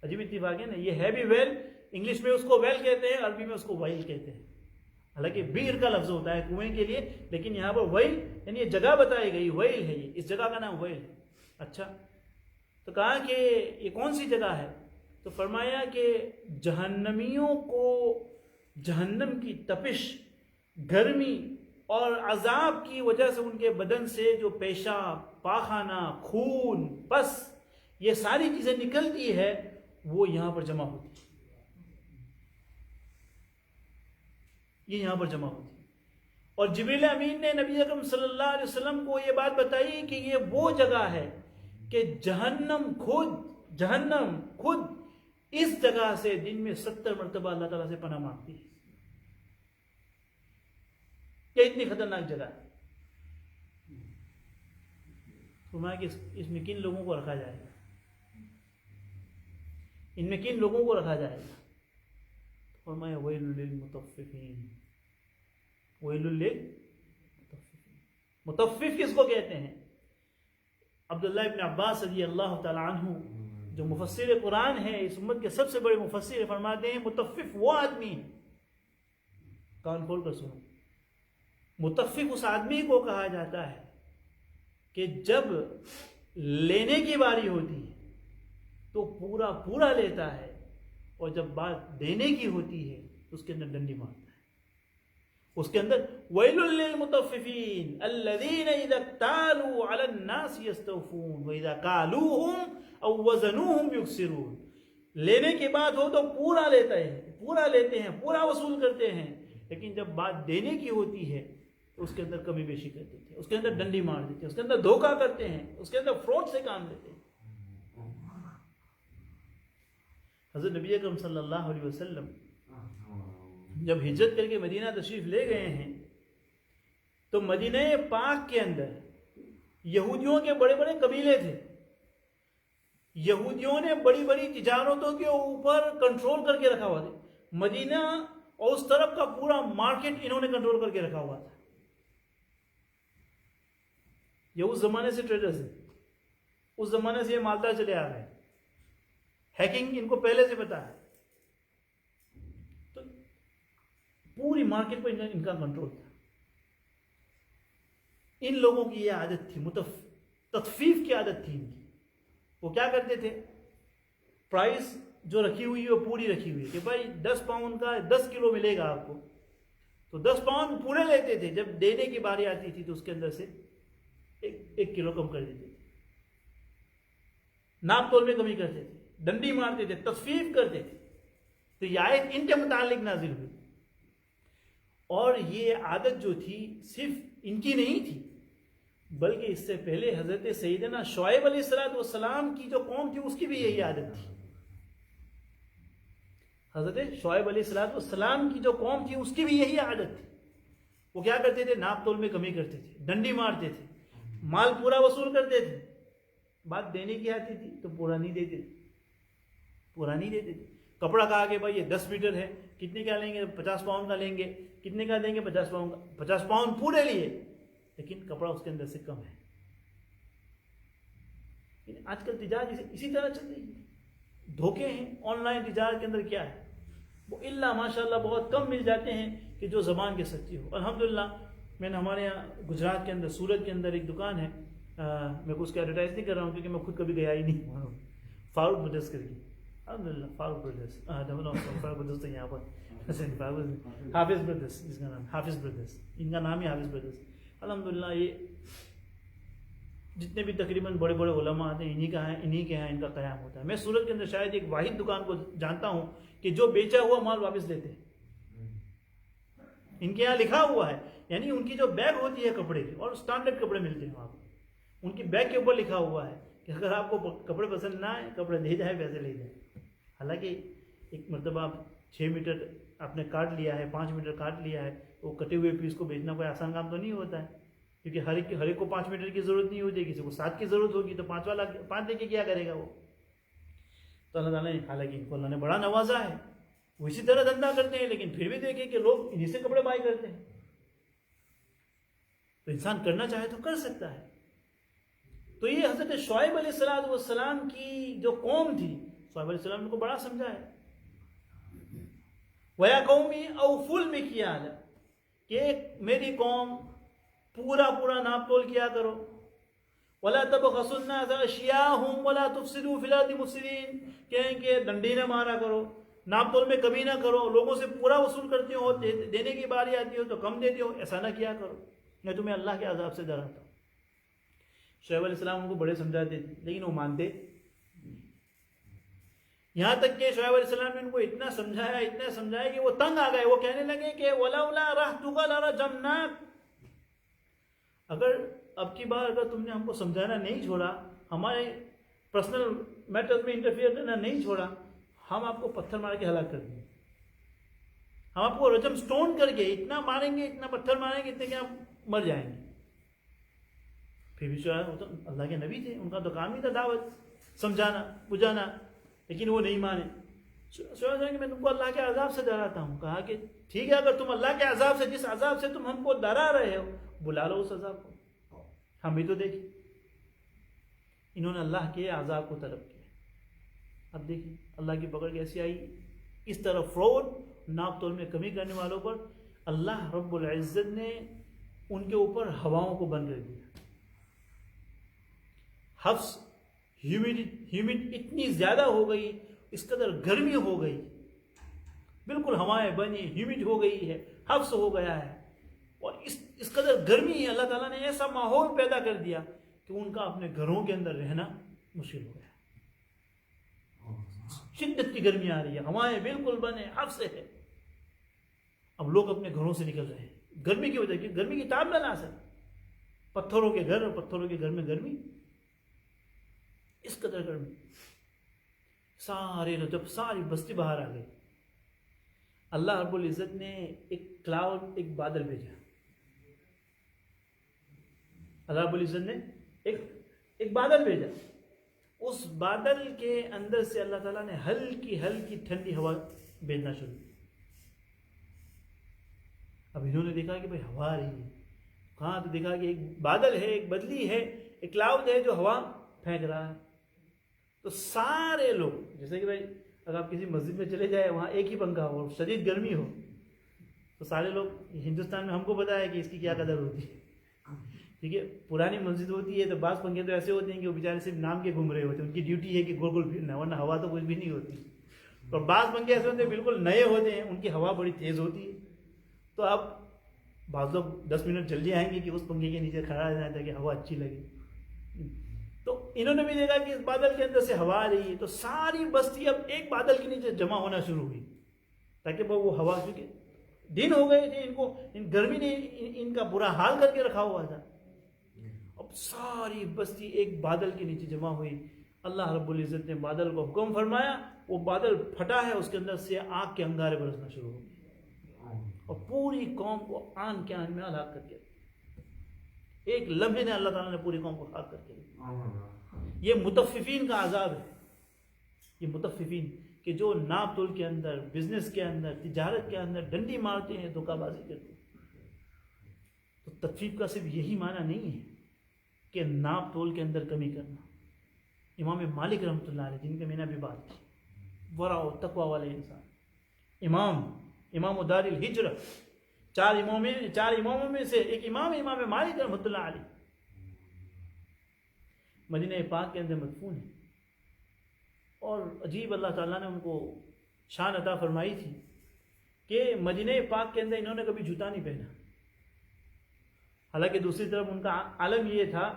عجیب اتفاق ہے نا, یہ ہے بھی ویل, انگلش میں اس کو ویل کہتے ہیں, عربی میں اس کو ویل کہتے ہیں. حالانکہ بیر کا لفظ ہوتا ہے کنویں کے لیے, لیکن یہاں پر ویل یعنی یہ جگہ بتائی گئی, ویل ہے, یہ اس جگہ کا نام ویل ہے. اچھا, تو کہا کہ یہ کون سی جگہ ہے, تو فرمایا کہ جہنمیوں کو جہنم کی تپش, گرمی اور عذاب کی وجہ سے ان کے بدن سے جو پیشاب, پاخانہ, خون, پس, یہ ساری چیزیں نکلتی ہے, وہ یہاں پر جمع ہوتی ہے. یہ یہاں پر جمع ہوتی ہے. اور جبریل امین نے نبی اکرم صلی اللہ علیہ وسلم کو یہ بات بتائی کہ یہ وہ جگہ ہے کہ جہنم خود اس جگہ سے دن میں 70 مرتبہ اللہ تعالیٰ سے پناہ مانگتی ہے. یہ اتنی خطرناک جگہ ہے. فرمایا کہ اس میں کن لوگوں کو رکھا جائے گا, ان میں کن لوگوں کو رکھا جائے گا. فرمایا ویل للمطففین, ویل للمطففین. مطفف کس کو کہتے ہیں؟ عبداللہ ابن عباس رضی اللہ تعالی عنہ جو مفسر قرآن ہے, اس امت کے سب سے بڑے مفسر, فرماتے ہیں مطفف وہ آدمی, کان کھول کر سنو, مطفف اس آدمی کو کہا جاتا ہے کہ جب لینے کی باری ہوتی ہے تو پورا لیتا ہے, اور جب بات دینے کی ہوتی ہے تو اس کے اندر ڈنڈی مارتا ہے. اس کے اندر ویل للمطففین الذین اذا اکتالوا علی الناس یستوفون واذا کالوہم او وزنوہم یکسرون. لینے کی بات ہو تو پورا لیتے ہیں, پورا وصول کرتے ہیں, لیکن جب بات دینے کی ہوتی ہے تو اس کے اندر کمی بیشی کر دیتے ہیں, اس کے اندر ڈنڈی مار دیتے ہیں, اس کے اندر دھوکہ کرتے ہیں, اس کے اندر فراڈ سے کام لیتے ہیں. حضرت نبی اکرم صلی اللہ علیہ وسلم جب ہجرت کر کے مدینہ تشریف لے گئے ہیں تو مدینہ پاک کے اندر یہودیوں کے بڑے بڑے قبیلے تھے. یہودیوں نے بڑی بڑی تجارتوں کے اوپر کنٹرول کر کے رکھا ہوا تھا. مدینہ اور اس طرف کا پورا مارکیٹ انہوں نے کنٹرول کر کے رکھا ہوا تھا. یہ اس زمانے سے ٹریڈرز ہیں, اس زمانے سے یہ مالدار چلے آ رہے ہیں. ہیکنگ ان کو پہلے سے پتا ہے. تو پوری مارکیٹ پر ان کا کنٹرول تھا. ان لوگوں کی یہ عادت تھی تخفیف کی عادت تھی ان کی. وہ کیا کرتے تھے، پرائز جو رکھی ہوئی ہے وہ پوری رکھی ہوئی ہے کہ بھائی 10 پاؤنڈ کا 10 کلو ملے گا آپ کو، تو 10 پاؤنڈ پورے لیتے تھے. جب دینے کی باری آتی تھی تو اس کے اندر سے 1 کلو کم کر دیتے تھے. ناپ تول میں کمی کرتے تھے، ڈنڈی مارتے تھے، تخفیف کرتے تھے. تو یہ آیت ان کے متعلق نازل ہوئی. اور یہ عادت جو تھی صرف ان کی نہیں تھی، بلکہ اس سے پہلے حضرت سیدنا شعیب علیہ السلام کی جو قوم تھی اس کی بھی یہی عادت تھی. حضرت شعیب علیہ السلام کی جو قوم تھی اس کی بھی یہی عادت تھی. وہ کیا کرتے تھے، ناپ تول میں کمی کرتے تھے، ڈنڈی مارتے تھے، مال پورا وصول کرتے تھے. بات دینے کی آتی تھی تو پورا نہیں دیتے تھے. کپڑا کہا کہ بھائی یہ 10 میٹر ہے، کتنے کا لیں گے، 50 پاؤنڈ کا لیں گے. کتنے کا دیں گے، 50 پاؤنڈ کا. 50 پاؤنڈ پورے لیے، لیکن کپڑا اس کے اندر سے کم ہے. آج کل تجارت اسی طرح چل رہی ہے. دھوکے ہیں. آن لائن تجارت کے اندر کیا ہے، وہ اللہ ماشاء اللہ بہت کم مل جاتے ہیں کہ جو زبان کے سچی ہو. الحمدللہ میں نے ہمارے یہاں گجرات کے اندر سورت کے اندر ایک دکان ہے، میں کو اس کا ایڈورٹائز نہیں کر رہا ہوں کیونکہ میں خود کبھی گیا ہی نہیں ہوں. فاروق بردرز کر کے، الحمدللہ فاروق بردرز، فاروق بردرز تو یہاں پر حافظ بردرز، جس کا نام حافظ بردرز، ان کا نام ہی حافظ بردرز. الحمدللہ یہ جتنے بھی تقریباً بڑے بڑے علماء آتے ہیں انہی کے ہیں ان کا قیام ہوتا ہے. میں سورت کے اندر شاید ایک واحد دکان کو جانتا ہوں کہ جو بیچا ہوا مال واپس لیتے ہیں. ان کے یہاں لکھا ہوا ہے، یعنی ان کی جو بیگ ہوتی ہے کپڑے کی، اور اسٹینڈرڈ کپڑے ملتے ہیں وہاں پر، ان کی بیگ کے اوپر لکھا ہوا ہے کہ اگر آپ کو کپڑے پسند نہ آئے، کپڑے لے جائے، پیسے لے جائیں. حالانکہ ایک مرتبہ آپ 6 میٹر آپ نے کاٹ لیا ہے، 5 میٹر کاٹ لیا ہے، تو کٹے ہوئے پیس کو بیچنا کوئی آسان کام تو نہیں ہوتا ہے، کیونکہ ہر ایک کو 5 میٹر کی ضرورت نہیں ہوتی. کسی کو 7 کی ضرورت ہوگی تو 5 دے کے کیا کرے گا وہ. تو اللہ تعالیٰ نے، حالانکہ ان کو اللہ نے بڑا نوازا ہے، وہ اسی طرح دھندا کرتے ہیں، لیکن پھر بھی دیکھیں کہ لوگ انہیں سے کپڑے بائی کرتے ہیں. تو انسان کرنا چاہے تو کر سکتا ہے. تو یہ حضرت شعیب علیہ السلام کی جو قوم تھی، شعیب علیہ السلام نے کو بڑا سمجھا ہے. وَيَا قَوْمِ أَوْفُوا الْمِكْيَالَ، کہ میری قوم پورا ناپ تول کیا کرو. وَلَا تَبْخَسُوا النَّاسَ أَشْيَاءَهُمْ وَلَا تُفْسِدُوا فِي الْأَرْضِ مُفْسِدِينَ، کہیں کہ ڈنڈی نہ مارا کرو، ناپ تول میں کمی نہ کرو، لوگوں سے پورا وصول کرتے ہو، دینے کی باری آتی ہو تو کم دیتے ہو، ایسا نہ کیا کرو، میں تمہیں اللہ کے عذاب سے ڈراتا ہوں. شعیب علیہ السلام ان کو بڑے سمجھاتے تھے، لیکن وہ مانتے. یہاں تک کہ شعیب علیہ السلام نے ان کو اتنا سمجھایا کہ وہ تنگ آ گئے. وہ کہنے لگے کہ وَلَوْلَا رَحْتُكَ لَرَجَمْنَاكَ، اگر اب کی بار اگر تم نے ہم کو سمجھانا نہیں چھوڑا، ہمارے پرسنل میٹر میں انٹرفیئر کرنا نہیں چھوڑا، ہم آپ کو پتھر مار کے ہلاک کر دیں گے. ہم آپ کو رجم سٹون کر کے اتنا ماریں گے، اتنا پتھر ماریں گے، اتنے کہ آپ مر جائیں گے. پھر بھی شعیب اللہ کے نبی تھے، ان کا تو کام ہی تھا دعوت، سمجھانا، بجھانا، لیکن وہ نہیں مانے. شعیب کہ میں تم کو اللہ کے عذاب سے ڈراتا ہوں. کہا کہ ٹھیک ہے، اگر تم اللہ کے عذاب سے، جس عذاب سے تم ہم کو ڈرا رہے ہو، بلا لو اس عذاب کو، ہم بھی تو دیکھیں. انہوں نے اللہ کے عذاب کو طلب کیا. اب دیکھیں اللہ کی پکڑ کیسی آئی. اس طرح فراڈ، ناپ تول میں کمی کرنے والوں پر اللہ رب العزت نے ان کے اوپر ہواؤں کو بند کر دیا. حفظ، ہیومڈ اتنی زیادہ ہو گئی، اس قدر گرمی ہو گئی، بالکل ہوائیں بنی، ہیومڈ ہو گئی ہے، حفظ ہو گیا ہے، اور اس قدر گرمی ہے. اللہ تعالیٰ نے ایسا ماحول پیدا کر دیا کہ ان کا اپنے گھروں کے اندر رہنا مشکل ہو گیا. شدت کی گرمی آ رہی ہے، ہوائیں بالکل بنے، حفظ ہے. اب لوگ اپنے گھروں سے نکل رہے ہیں گرمی کی وجہ سے. گرمی کی تاب نہ لا سکے. پتھروں کے گھر اور پتھروں کے گھر میں گرمی، اس قدر گرمی. جب ساری بستی باہر آ گئی، اللہ رب العزت نے ایک کلاؤڈ، ایک بادل بھیجا. اللہ رب العزت نے ایک بادل بھیجا. اس بادل کے اندر سے اللہ تعالیٰ نے ہلکی ٹھنڈی ہوا بھیجنا شروع کی. اب انہوں نے دیکھا کہ بھائی ہوا آ رہی ہے. کہاں؟ تو دیکھا کہ ایک بادل ہے، ایک بدلی ہے، ایک کلاؤڈ ہے جو ہوا پھینک رہا ہے. تو سارے لوگ، جیسے کہ بھائی اگر آپ کسی مسجد میں چلے جائیں، وہاں ایک ہی پنکھا ہو، شدید گرمی ہو، تو سارے لوگ، ہندوستان میں ہم کو پتا ہے کہ اس کی کیا قدر ہوتی ہے. ٹھیک ہے، پرانی مسجد ہوتی ہے تو بعض پنکھے تو ایسے ہوتے ہیں کہ وہ بیچارے صرف نام کے گھوم رہے ہوتے ہیں، ان کی ڈیوٹی ہے کہ گول گول پھرنا، ورنہ ہوا تو کچھ بھی نہیں ہوتی. اور بعض پنکھے ایسے ہوتے ہیں بالکل نئے ہوتے ہیں، ان کی ہوا بڑی تیز ہوتی ہے. تو اب بعض لوگ 10 منٹ جلدی آئیں گے کہ اس پنکھے کے نیچے کھڑا رہنا تاکہ ہوا اچھی لگے. تو انہوں نے بھی دیکھا کہ اس بادل کے اندر سے ہوا آ رہی ہے، تو ساری بستی اب ایک بادل کے نیچے جمع ہونا شروع ہوئی تاکہ وہ ہوا، کیونکہ دن ہو گئے تھے، ان کو گرمی نے ان کا برا حال کر کے رکھا ہوا تھا. اب ساری بستی ایک بادل کے نیچے جمع ہوئی. اللہ رب العزت نے بادل کو حکم فرمایا، وہ بادل پھٹا ہے، اس کے اندر سے آگ کے انگارے برسنا شروع ہو گئے اور پوری قوم کو آن کے آن میں ہلاک کر کے ایک لمحے نے اللہ تعالیٰ نے پوری قوم کو ہلاک کر کے. یہ متففین کا عذاب ہے. یہ متففین کہ جو ناپ تول کے اندر، بزنس کے اندر، تجارت کے اندر ڈنڈی مارتے ہیں، دھوکہ بازی کرتے ہیں. تو تطفیف کا صرف یہی معنی نہیں ہے کہ ناپ تول کے اندر کمی کرنا. امام مالک رحمۃ اللہ علیہ، جن کے میں نے ابھی بات کی، ورع و تقوی والے انسان، امام دار الہجرہ، چار اماموں میں سے ایک امام مالک رحمۃ اللہ علیہ، مدینہ پاک کے اندر مدفون ہے. اور عجیب اللہ تعالیٰ نے ان کو شان عطا فرمائی تھی کہ مدینہ پاک کے اندر انہوں نے کبھی جوتا نہیں پہنا. حالانکہ دوسری طرف ان کا عالم یہ تھا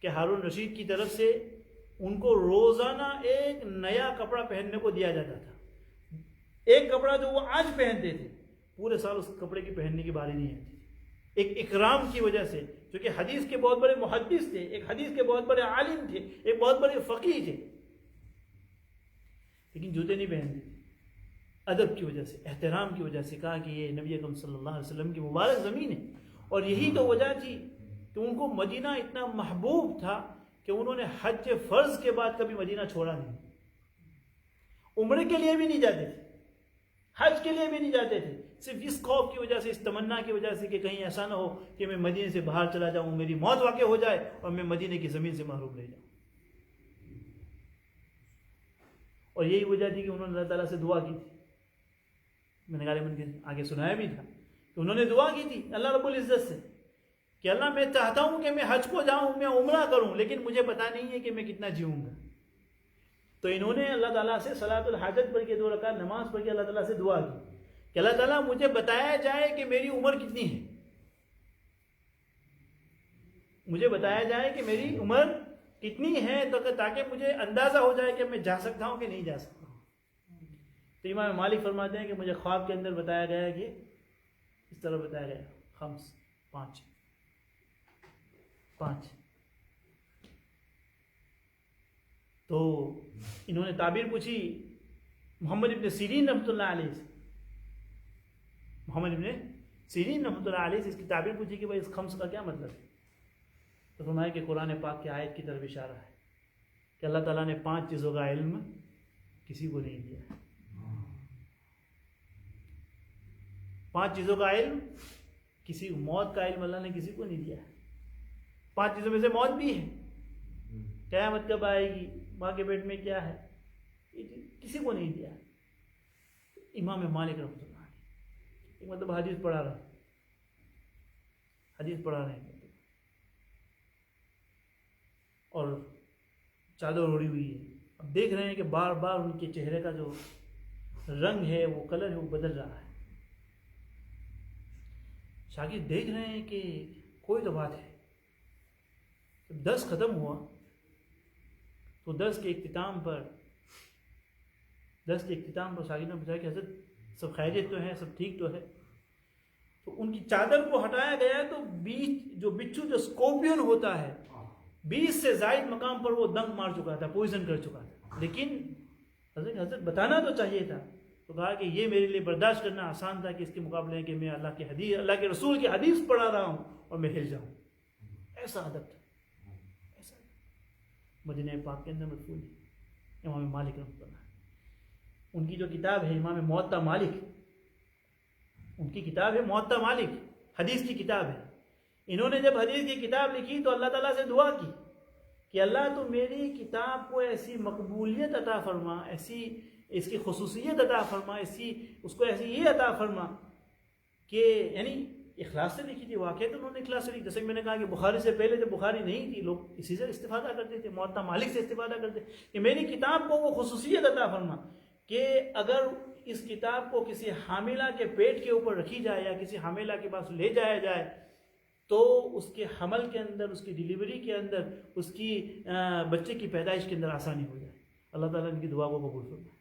کہ ہارون رشید کی طرف سے ان کو روزانہ ایک نیا کپڑا پہننے کو دیا جاتا تھا. ایک کپڑا جو وہ آج پہنتے تھے، پورے سال اس کپڑے کی پہننے کی باری نہیں آتی. ایک اکرام کی وجہ سے، کیونکہ حدیث کے بہت بڑے محدث تھے، ایک حدیث کے بہت بڑے عالم تھے، ایک بہت بڑے فقیہ تھے، لیکن جوتے نہیں پہنتے تھے. ادب کی وجہ سے، احترام کی وجہ سے کہا کہ یہ نبی اکرم صلی اللہ علیہ وسلم کی مبارک زمین ہے. اور یہی تو وجہ تھی کہ ان کو مدینہ اتنا محبوب تھا کہ انہوں نے حج فرض کے بعد کبھی مدینہ چھوڑا نہیں. عمرے کے لیے بھی نہیں جاتے تھے، حج کے لیے بھی نہیں جاتے تھے، صرف اس خوف کی وجہ سے، اس تمنا کی وجہ سے کہ کہیں ایسا نہ ہو کہ میں مدینے سے باہر چلا جاؤں، میری موت واقع ہو جائے اور میں مدینے کی زمین سے محروم رہ جاؤں. اور یہی وجہ تھی کہ انہوں نے اللہ تعالیٰ سے دعا کی تھی. میں نے غالباً کے آگے سنایا بھی تھا کہ انہوں نے دعا کی تھی اللہ رب العزت سے کہ اللہ میں چاہتا ہوں کہ میں حج کو جاؤں، میں عمرہ کروں، لیکن مجھے پتہ نہیں ہے کہ میں کتنا جیوں گا. تو انہوں نے اللہ تعالیٰ سے صلاۃ الحاجت پڑھ کے 2 رکعت نماز پڑھ کے اللہ تعالیٰ سے دعا کی کہ اللہ تعالیٰ مجھے بتایا جائے کہ میری عمر کتنی ہے، مجھے بتایا جائے کہ میری عمر کتنی ہے تاکہ مجھے اندازہ ہو جائے کہ میں جا سکتا ہوں کہ نہیں جا سکتا ہوں. تو امام مالک فرماتے ہیں کہ مجھے خواب کے اندر بتایا گیا کہ اس طرح بتایا گیا، 5. تو انہوں نے تعبیر پوچھی محمد ابن سیرین رحمۃ اللہ علیہ سے، محمد ابن سیرین رحمۃ اللہ علیہ سے اس کی تعبیر پوچھی کہ بھائی اس خمس کا کیا مطلب ہے. تو فرمایا کہ قرآن پاک کی آیت کی طرف اشارہ ہے کہ اللہ تعالیٰ نے 5 چیزوں کا علم کسی کو نہیں دیا. 5 چیزوں کا علم، کسی موت کا علم اللہ نے کسی کو نہیں دیا ہے. 5 چیزوں میں سے موت بھی ہے. قیامت کب آئے گی، ماں کے پیٹ میں کیا ہے، کسی کو نہیں دیا. امام مالک رحمۃ اللہ علیہ ایک مطلب حدیث پڑھا رہا ہے اور چادر اڑی ہوئی ہے. اب دیکھ رہے ہیں کہ بار بار ان کے چہرے کا جو رنگ ہے، وہ کلر ہے، وہ بدل رہا ہے. شاگرد دیکھ رہے ہیں کہ کوئی تو بات ہے. جب درس ختم ہوا تو درس کے اختتام پر شاگرد نے پوچھا کہ حضرت سب خیریت تو ہے، سب ٹھیک تو ہے. تو ان کی چادر کو ہٹایا گیا تو بچھو جو اسکورپیون ہوتا ہے 20 سے زائد مقام پر وہ دنگ مار چکا تھا، پوائزن کر چکا تھا. لیکن حضرت بتانا تو چاہیے تھا. تو کہا کہ یہ میرے لیے برداشت کرنا آسان تھا کہ اس کے مقابلے میں کہ میں اللہ کے رسول کی حدیث پڑھا رہا ہوں اور میں ہل جاؤں. ایسا ادب تھا، ایسا مدینہ پاک کے اندر مدفون ہے امام مالک رحمۃ اللہ. ان کی جو کتاب ہے امام موطا مالک، ان کی کتاب ہے موطا مالک، حدیث کی کتاب ہے. انہوں نے جب حدیث کی کتاب لکھی تو اللہ تعالیٰ سے دعا کی کہ اللہ تو میری کتاب کو ایسی مقبولیت عطا فرما، ایسی اس کی خصوصیت عطا فرما، اس کو ایسی یہ عطا فرما کہ یعنی اخلاص سے لکھی تھی، واقعہ تو انہوں نے اخلاص سے لکھی. جیسے کہ میں نے کہا کہ بخاری سے پہلے جب بخاری نہیں تھی لوگ اسی سے استفادہ کرتے تھے، موطا مالک سے استفادہ کرتے. کہ میری کتاب کو وہ خصوصیت عطا فرما کہ اگر اس کتاب کو کسی حاملہ کے پیٹ کے اوپر رکھی جائے یا کسی حاملہ کے پاس لے جایا جائے تو اس کے حمل کے اندر، اس کی ڈیلیوری کے اندر، اس کی بچے کی پیدائش کے اندر آسانی ہو جائے. اللہ تعالیٰ ان کی دعا کو قبول فرمائے.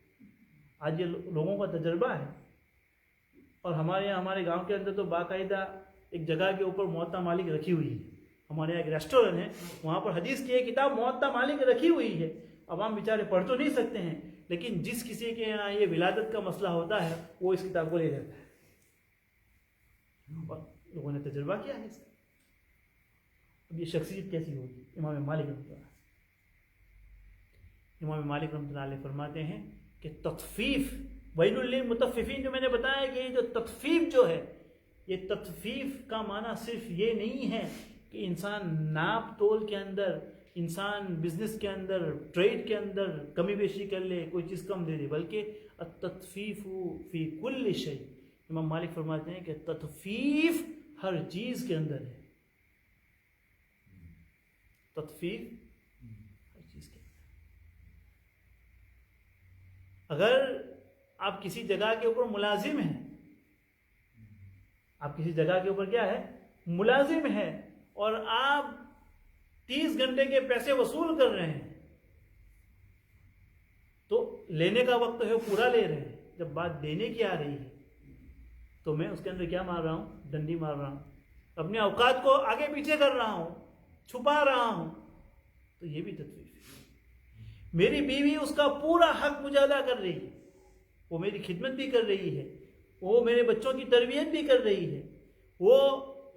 آج یہ لوگوں کا تجربہ ہے. اور ہمارے یہاں ہمارے گاؤں کے اندر تو باقاعدہ ایک جگہ کے اوپر موطا مالک رکھی ہوئی ہے. ہمارے یہاں ایک ریسٹورینٹ ہے، وہاں پر حدیث کی ایک کتاب موطا مالک رکھی ہوئی ہے. عوام بیچارے پڑھ تو نہیں سکتے ہیں، لیکن جس کسی کے یہاں یہ ولادت کا مسئلہ ہوتا ہے وہ اس کتاب کو لے لیتا ہے. اور لوگوں نے تجربہ کیا ہے اس کا. اب یہ شخصیت کیسی ہوگی؟ امام مالک رحمۃ اللہ. امام مالک رحمۃ اللہ علیہ فرماتے ہیں کہ تطفیف، ویل للمطففین، جو میں نے بتایا کہ یہ جو تطفیف جو ہے، یہ تطفیف کا معنی صرف یہ نہیں ہے کہ انسان ناپ تول کے اندر، انسان بزنس کے اندر، ٹریڈ کے اندر کمی بیشی کر لے، کوئی چیز کم دے دے، بلکہ التطفیف فی کل شیء. امام مالک فرماتے ہیں کہ تطفیف ہر چیز کے اندر ہے. تطفیف ہر چیز کے اندر. اگر آپ کسی جگہ کے اوپر ملازم ہیں، آپ کسی جگہ کے اوپر کیا ہے؟ ملازم ہے، اور آپ 30 گھنٹے کے پیسے وصول کر رہے ہیں، تو لینے کا وقت ہے پورا لے رہے ہیں. جب بات دینے کی آ رہی ہے تو میں اس کے اندر کیا مار رہا ہوں؟ ڈنڈی مار رہا ہوں، اپنے اوقات کو آگے پیچھے کر رہا ہوں، چھپا رہا ہوں. تو یہ بھی تطفیف ہے. میری بیوی اس کا پورا حق مجھے ادا کر رہی ہے، وہ میری خدمت بھی کر رہی ہے، وہ میرے بچوں کی تربیت بھی کر رہی ہے، وہ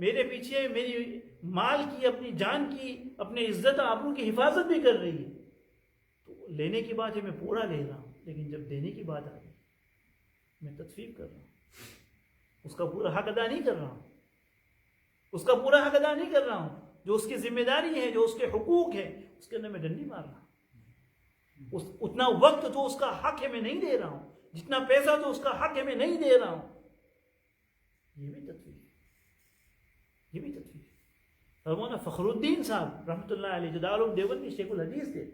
میرے پیچھے میری مال کی، اپنی جان کی، اپنے عزت آبرو کی حفاظت بھی کر رہی ہے. تو لینے کی بات ہے میں پورا لے رہا ہوں، لیکن جب دینے کی بات آ گئی میں تطفیف کر رہا ہوں. اس کا پورا حق ادا نہیں کر رہا ہوں، اس کا پورا حق ادا نہیں کر رہا ہوں. جو اس کی ذمہ داری ہے، جو اس کے حقوق ہے، اس کے اندر میں ڈنڈی مار رہا ہوں. اتنا وقت جو اس کا حق ہے میں نہیں دے رہا ہوں، جتنا پیسہ جو اس کا حق ہے میں نہیں دے رہا ہوں. یہ بھی تطفیف ہے، یہ بھی تطفیف ہے. مولانا فخر الدین صاحب رحمۃ اللہ علیہ، جو دارالعلوم دیوبند کے شیخ الحدیث تھے،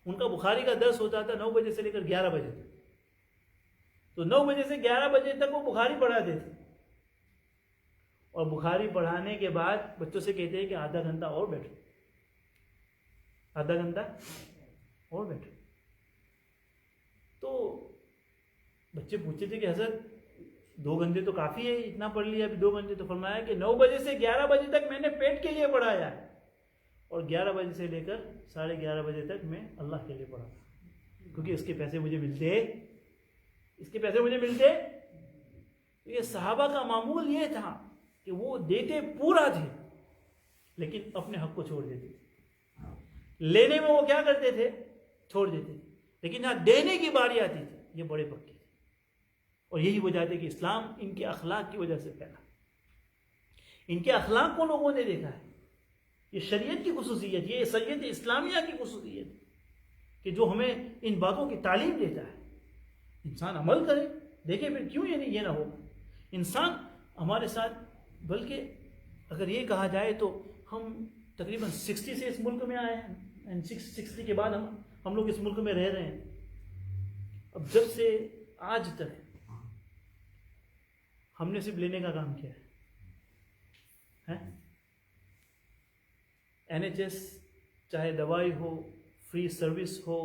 ان کا بخاری کا درس ہوتا تھا 9 بجے سے لے کر 11 بجے تک. تو 9 بجے سے 11 بجے تک وہ بخاری پڑھاتے تھے، اور بخاری پڑھانے کے بعد بچوں سے کہتے ہیں کہ آدھا گھنٹہ اور بیٹھو، آدھا گھنٹہ اور بیٹھو. تو بچے پوچھتے تھے کہ حضرت 2 گھنٹے تو کافی ہے، اتنا پڑھ لیا، ابھی 2 گھنٹے. تو فرمایا کہ 9 بجے سے 11 بجے تک میں نے پیٹ کے لیے پڑھایا ہے، اور 11 بجے سے لے کر 11:30 بجے تک میں اللہ کے لیے پڑھا، کیونکہ اس کے پیسے مجھے ملتے، اس کے پیسے مجھے ملتے. یہ صحابہ کا معمول یہ تھا کہ وہ دیتے پورا تھے، لیکن اپنے حق کو چھوڑ دیتے تھے. لینے میں وہ کیا کرتے تھے؟ چھوڑ دیتے تھے. لیکن یہاں دینے کی باری آتی تھی، یہ بڑے پکے تھے. اور یہی وجہ تھی کہ اسلام ان کے اخلاق کی وجہ سے پھیلا. ان کے اخلاق کو لوگوں نے دیکھا ہے. یہ شریعت کی خصوصیت، یہ شریعت اسلامیہ کی خصوصیت کہ جو ہمیں ان باتوں کی تعلیم دیتا ہے. انسان عمل کرے، دیکھیں پھر کیوں یہ نہ ہو. انسان ہمارے ساتھ، بلکہ اگر یہ کہا جائے تو ہم تقریباً 60 سے اس ملک میں آئے ہیں، 60 کے بعد ہم لوگ اس ملک میں رہ رہے ہیں. اب جب سے آج تک ہم نے صرف لینے کا کام کیا ہے. NHS چاہے دوائی ہو، فری سروس ہو،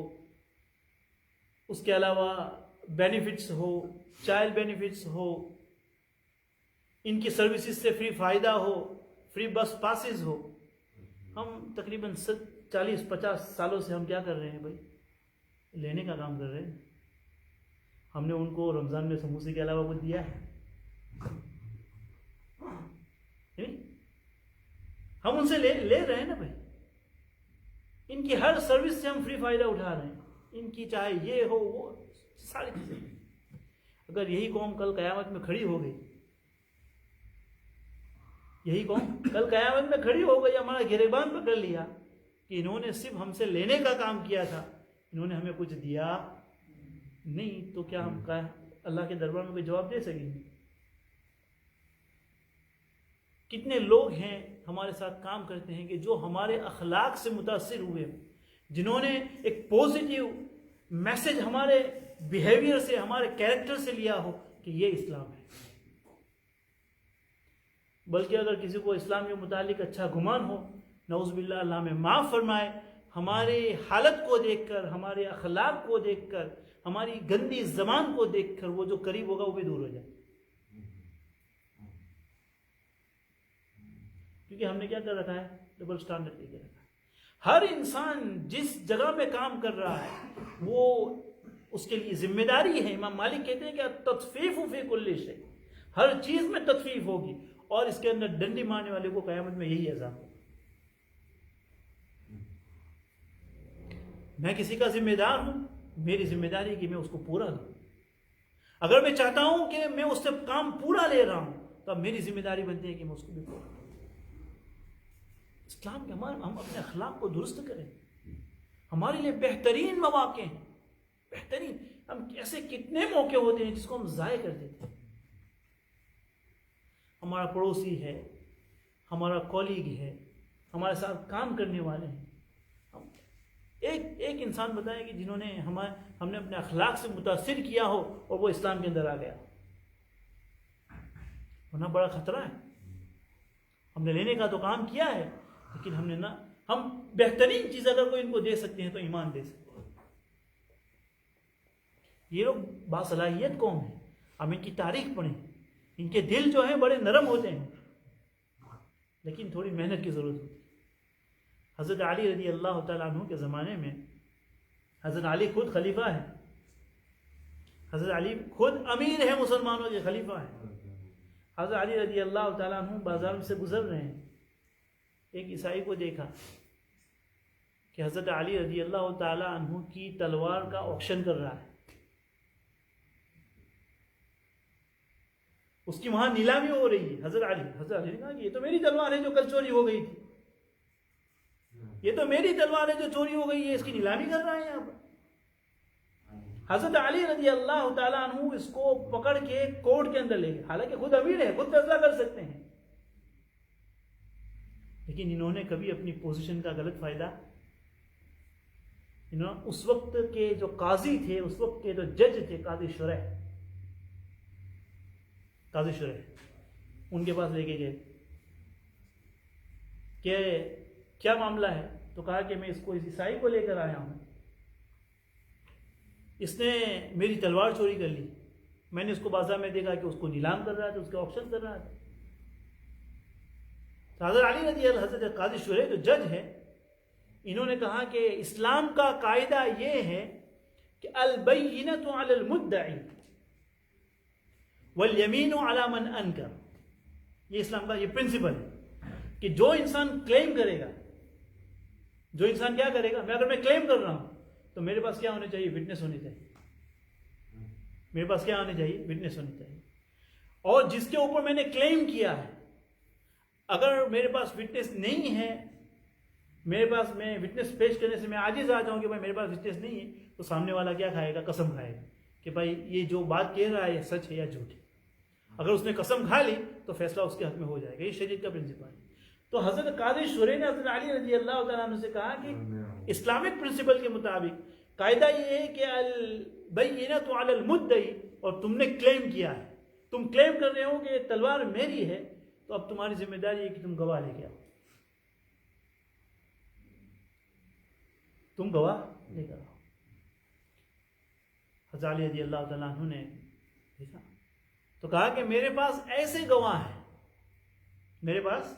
اس کے علاوہ بینیفٹس ہو، چائلڈ بینیفٹس ہو، ان کی سروسز سے فری فائدہ ہو، فری بس پاسز ہو. ہم تقریباً 40-50 سالوں سے ہم کیا کر رہے ہیں بھائی؟ لینے کا کام کر رہے ہیں. ہم نے ان کو رمضان میں سموسے کے علاوہ کچھ دیا ہے؟ ہم ان سے لے رہے ہیں نا بھائی. ان کی ہر سروس سے ہم فری فائدہ اٹھا رہے ہیں. ان کی چاہے یہ ہو وہ ساری چیزیں. اگر یہی قوم کل قیامت میں کھڑی ہو گئی، یہی قوم کل قیامت میں کھڑی ہو گئی، ہمارا گریبان پکڑ لیا کہ انہوں نے صرف ہم سے لینے کا کام کیا تھا، انہوں نے ہمیں کچھ دیا نہیں، تو کیا ہم اللہ کے دربار میں کوئی جواب دے سکیں گے؟ کتنے لوگ ہیں ہمارے ساتھ کام کرتے ہیں کہ جو ہمارے اخلاق سے متاثر ہوئے، جنہوں نے ایک پوزیٹیو میسج ہمارے بیہیویئر سے، ہمارے کیریکٹر سے لیا ہو کہ یہ اسلام ہے۔ بلکہ اگر کسی کو اسلام کے متعلق اچھا گمان ہو، نعوذ باللہ، اللہ ہمیں معاف فرمائے، ہماری حالت کو دیکھ کر، ہمارے اخلاق کو دیکھ کر، ہماری گندی زبان کو دیکھ کر وہ جو قریب ہوگا وہ بھی دور ہو جائے۔ کیونکہ ہم نے کیا کر رکھا ہے؟ ڈبل سٹینڈرڈ لے کے رکھا ہے۔ ہر انسان جس جگہ پہ کام کر رہا ہے وہ اس کے لیے ذمہ داری ہے۔ امام مالک کہتے ہیں کہ تطفیف فی کل شیء، ہر چیز میں تطفیف ہوگی، اور اس کے اندر ڈنڈی مارنے والے کو قیامت میں یہی عذاب ہوگا۔ میں کسی کا ذمہ دار ہوں، میری ذمہ داری ہے کہ میں اس کو پورا دوں۔ اگر میں چاہتا ہوں کہ میں اس سے کام پورا لے رہا ہوں تو اب میری ذمہ داری بنتی ہے کہ میں اس کو بھی پورا دوں۔ اسلام کے ہم اپنے اخلاق کو درست کریں۔ ہمارے لیے بہترین مواقع ہیں، بہترین، ہم ایسے کتنے موقع ہوتے ہیں جس کو ہم ضائع کر دیتے ہیں۔ ہمارا پڑوسی ہے، ہمارا کولیگ ہے، ہمارے ساتھ کام کرنے والے ہیں، ایک انسان بتائیں کہ جنہوں نے ہم نے اپنے اخلاق سے متاثر کیا ہو اور وہ اسلام کے اندر آ گیا، ورنہ بڑا خطرہ ہے۔ ہم نے لینے کا تو کام کیا ہے، لیکن ہم بہترین چیز اگر کوئی ان کو دے سکتے ہیں تو ایمان دے سکتے ہیں۔ یہ لوگ باصلاحیت قوم ہے، ہم ان کی تاریخ پڑھیں، ان کے دل جو ہیں بڑے نرم ہوتے ہیں، لیکن تھوڑی محنت کی ضرورت ہوتی ہے۔ حضرت علی رضی اللہ تعالیٰ عنہ کے زمانے میں حضرت علی خود خلیفہ ہے، حضرت علی خود امیر ہے، مسلمانوں کے خلیفہ ہیں۔ حضرت علی رضی اللہ تعالیٰ عنہ بازار میں سے گزر رہے ہیں، ایک عیسائی کو دیکھا کہ حضرت علی رضی اللہ تعالیٰ عنہ کی تلوار کا آکشن کر رہا ہے، اس کی وہاں نیلامی ہو رہی ہے۔ حضرت علی نے کہا کہ یہ تو میری تلوار ہے جو کل چوری ہو گئی تھی، یہ تو میری تلوار ہے جو چوری ہو گئی ہے، اس کی نیلامی کر رہا ہے یہاں پر۔ حضرت علی رضی اللہ تعالیٰ عنہ اس کو پکڑ کے کورٹ کے اندر لے گئے، حالانکہ خود امیر ہے، خود فیصلہ کر سکتے ہیں، لیکن انہوں نے کبھی اپنی پوزیشن کا غلط فائدہ، اس وقت کے جو قاضی تھے، اس وقت کے جو جج تھے، قاضی شرح، ان کے پاس لے کے گئے کہ کیا معاملہ ہے؟ تو کہا کہ میں اس عیسائی کو لے کر آیا ہوں، اس نے میری تلوار چوری کر لی، میں نے اس کو بازار میں دیکھا کہ اس کو نیلام کر رہا تھا، اس کے آکشن کر رہا تھا۔ تو حضرت علی رضی اللہ، حضرت قاضی شرح جو جج ہے، انہوں نے کہا کہ اسلام کا قاعدہ یہ ہے کہ البینۃ علی المدعی والیمین علی من انکر، یہ اسلام کا یہ پرنسپل ہے کہ جو انسان کلیم کرے گا، جو انسان کیا کرے گا، اگر میں کلیم کر رہا ہوں تو میرے پاس کیا ہونے چاہیے؟ وٹنس ہونی چاہیے، میرے پاس کیا ہونے چاہیے؟ وٹنس ہونی چاہیے۔ اور جس کے اوپر میں نے کلیم کیا ہے، اگر میرے پاس وٹنس نہیں ہے، میرے پاس، میں وٹنس پیش کرنے سے میں عاجز آ جاؤں کہ بھائی میرے پاس وٹنس نہیں ہے، تو سامنے والا کیا کھائے گا؟ قسم کھائے گا کہ بھائی یہ جو بات کہہ رہا ہے یہ سچ ہے یا جھوٹ ہے۔ اگر اس نے قسم کھا لی تو فیصلہ اس کے حق میں ہو جائے گا، یہ شریعت کا پرنسپل ہے۔ تو حضرت قاضی شرح نے حضرت علی رضی اللہ تعالیٰ عنہ سے کہا کہ اسلامک پرنسپل کے مطابق قاعدہ یہ ہے کہ البینۃ علی المدعی، اور تم نے کلیم کیا ہے، تم کلیم کر رہے ہو کہ تلوار میری ہے، تو اب تمہاری ذمہ داری ہے کہ تم گواہ لے کے آؤ، تم گواہ لے کر آؤ۔ حضرت علی رضی اللہ تعالیٰ عنہ نے دیکھا تو کہا کہ میرے پاس ایسے گواہ ہیں، میرے پاس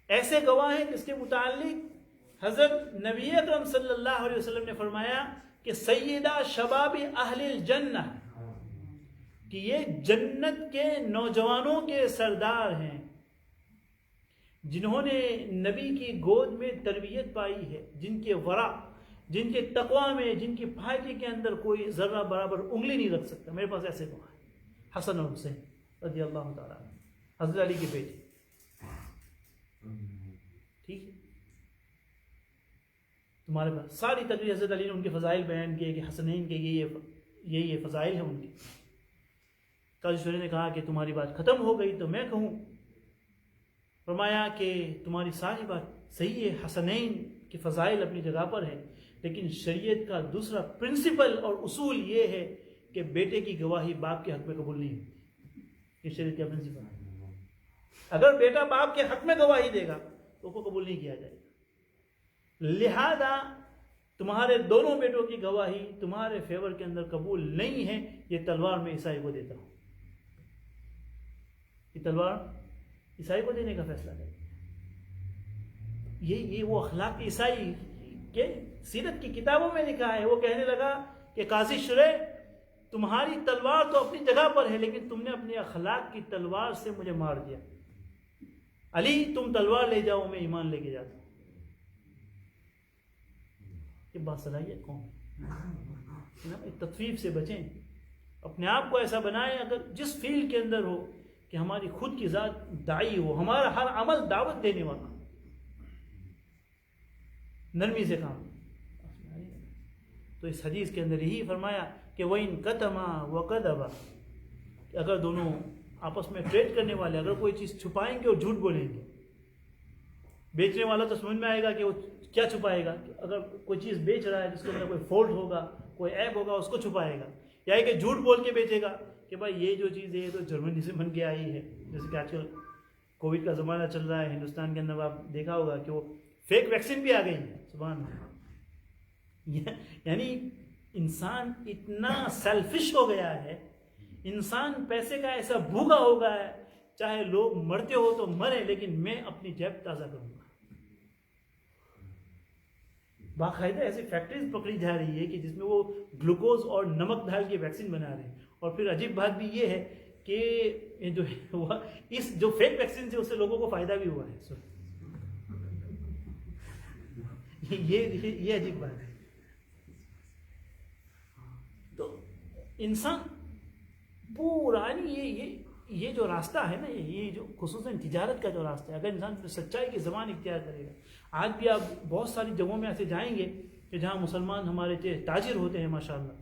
ایسے گواہ ہیں جس کے متعلق حضرت نبی اکرم صلی اللہ علیہ وسلم نے فرمایا کہ سیدہ شباب اہل الجنہ، کہ یہ جنت کے نوجوانوں کے سردار ہیں جنہوں نے نبی کی گود میں تربیت پائی ہے، جن کے ورع، جن کے تقوی میں، جن کی پھاکی کے اندر کوئی ذرہ برابر انگلی نہیں رکھ سکتا۔ میرے پاس ایسے گواہ ہیں، حسن اور حسین رضی اللہ تعالیٰ عنہ، حضرت علی کے بیٹے، ٹھیک ہے، تمہارے پاس ساری تقریر حضرت علی نے ان کے فضائل بیان کیے کہ حسنین کے یہ فضائل ہیں ان کے۔ قاضی شرح نے کہا کہ تمہاری بات ختم ہو گئی تو میں کہوں فرمایا کہ تمہاری ساری بات صحیح ہے، حسنین کی فضائل اپنی جگہ پر ہے، لیکن شریعت کا دوسرا پرنسپل اور اصول یہ ہے کہ بیٹے کی گواہی باپ کے حق میں قبول نہیں ہوتی. یہ شریعت کا پرنسپل ہے. اگر بیٹا باپ کے حق میں گواہی دے گا تو اس کو قبول نہیں کیا جائے گا. لہذا تمہارے دونوں بیٹوں کی گواہی تمہارے فیور کے اندر قبول نہیں ہے. یہ تلوار میں عیسائی کو دیتا ہوں. یہ تلوار عیسائی کو دینے کا فیصلہ ہے. یہ وہ اخلاق عیسائی کے سیرت کی کتابوں میں لکھا ہے. وہ کہنے لگا کہ قاضی شریح تمہاری تلوار تو اپنی جگہ پر ہے، لیکن تم نے اپنی اخلاق کی تلوار سے مجھے مار دیا. علی تم تلوار لے جاؤ، میں ایمان لے کے جاتا ہوں. یہ باصلاحیت قوم ہے. تطفیف سے بچیں، اپنے آپ کو ایسا بنائیں اگر جس فیلڈ کے اندر ہو کہ ہماری خود کی ذات داعی ہو، ہمارا ہر عمل دعوت دینے والا، نرمی سے کام. تو اس حدیث کے اندر یہی فرمایا کہ وَإِن كَتَمَا وَكَذَبَا، کہ اگر دونوں آپس میں ٹریڈ کرنے والے اگر کوئی چیز چھپائیں گے اور جھوٹ بولیں گے، بیچنے والا تو سمجھ میں آئے گا کہ وہ کیا چھپائے گا. اگر کوئی چیز بیچ رہا ہے جس کے اندر کوئی فالٹ ہوگا، کوئی عیب ہوگا، اس کو چھپائے گا. یا کہ جھوٹ بول کے بیچے گا کہ بھائی یہ جو چیز ہے یہ تو جرمنی سے بن کے آئی ہے. جیسے کہ آج کل کووڈ کا زمانہ چل رہا ہے ہندوستان کے اندر، آپ دیکھا ہوگا کہ وہ فیک ویکسین بھی آ گئی ہے. سبحان اللہ. یعنی انسان اتنا سیلفش ہو گیا ہے، انسان پیسے کا ایسا بھوکا ہو گیا ہے، چاہے لوگ مرتے ہو تو مرے، لیکن میں اپنی جیب تازہ کروں گا. باقاعدہ ایسی فیکٹریز پکڑی جا رہی ہے کہ جس میں وہ گلوکوز اور نمک ڈال کے ویکسین بنا رہے ہیں. اور پھر عجیب بات بھی یہ ہے کہ جو اس جو فیک ویکسین سے اس سے لوگوں کو فائدہ بھی ہوا ہے. یہ عجیب بات ہے. تو انسان پورا یہ جو راستہ ہے نا، یہ جو خصوصاً تجارت کا جو راستہ ہے، اگر انسان سچائی کی زبان اختیار کرے گا. آج بھی آپ بہت ساری جگہوں میں ایسے جائیں گے کہ جہاں مسلمان ہمارے تاجر ہوتے ہیں ماشاءاللہ،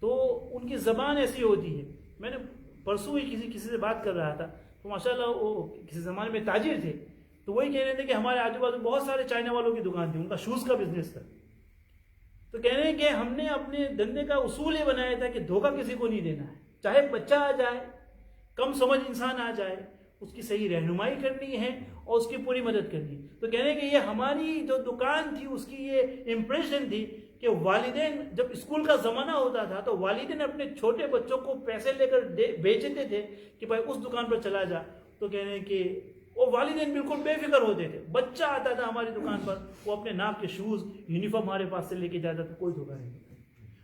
تو ان کی زبان ایسی ہوتی ہے. میں نے پرسوں ہی کسی سے بات کر رہا تھا، تو ماشاءاللہ وہ کسی زمانے میں تاجر تھے، تو وہی کہہ رہے تھے کہ ہمارے آجو بازو بہت سارے چائنا والوں کی دکان تھی، ان کا شوز کا بزنس تھا. تو کہہ رہے ہیں کہ ہم نے اپنے دھندے کا اصول یہ بنایا تھا کہ دھوکہ کسی کو نہیں دینا ہے. چاہے بچہ آ جائے، کم سمجھ انسان آ جائے، اس کی صحیح رہنمائی کرنی ہے اور اس کی پوری مدد کرنی ہے. تو کہہ رہے ہیں کہ یہ ہماری جو دکان تھی اس کی یہ امپریشن تھی کہ والدین جب اسکول کا زمانہ ہوتا تھا تو والدین اپنے چھوٹے بچوں کو پیسے لے کر بیچتے تھے کہ بھائی اس دکان پر چلا جا. تو کہہ رہے ہیں کہ وہ والدین بالکل بے فکر ہوتے تھے. بچہ آتا تھا ہماری دکان پر، وہ اپنے ناپ کے شوز یونیفارم ہمارے پاس سے لے کے جاتا تھا، کوئی دھوکہ نہیں.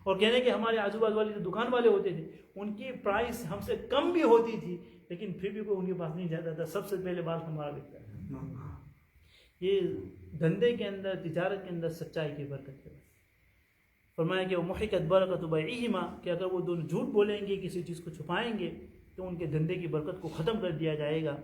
اور کہنے کہ ہمارے آجو باجو والے جو دکان والے ہوتے تھے ان کی پرائس ہم سے کم بھی ہوتی تھی، لیکن پھر بھی کوئی ان کے پاس نہیں جاتا تھا. سب سے پہلے بات ہمارا بکتا ہے. یہ دھندے کے اندر، تجارت کے اندر سچائی کی برکت ہے. فرمایا کہ وہ محقت برکت بیعہما، کہ اگر وہ دونوں جھوٹ بولیں گے، کسی چیز کو چھپائیں گے، تو ان کے دھندے کی برکت کو ختم کر دیا جائے گا.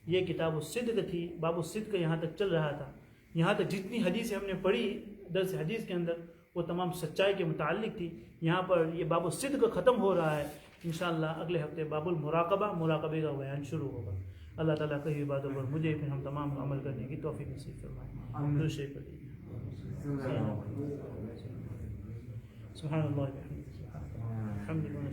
یہ کتاب الصدق تھی، باب الصدق یہاں تک چل رہا تھا. یہاں تک جتنی حدیثیں ہم نے پڑھی درس حدیث کے اندر وہ تمام سچائی کے متعلق تھی. یہاں پر یہ باب الصدق ختم ہو رہا ہے. انشاءاللہ اگلے ہفتے باب المراقبہ، مراقبے کا بیان شروع ہوگا. اللہ تعالیٰ کئی باتوں پر مجھے پھر ہم تمام عمل کرنے کی توفیق نصیب فرمائے. سبحان اللہ الحمد للہ.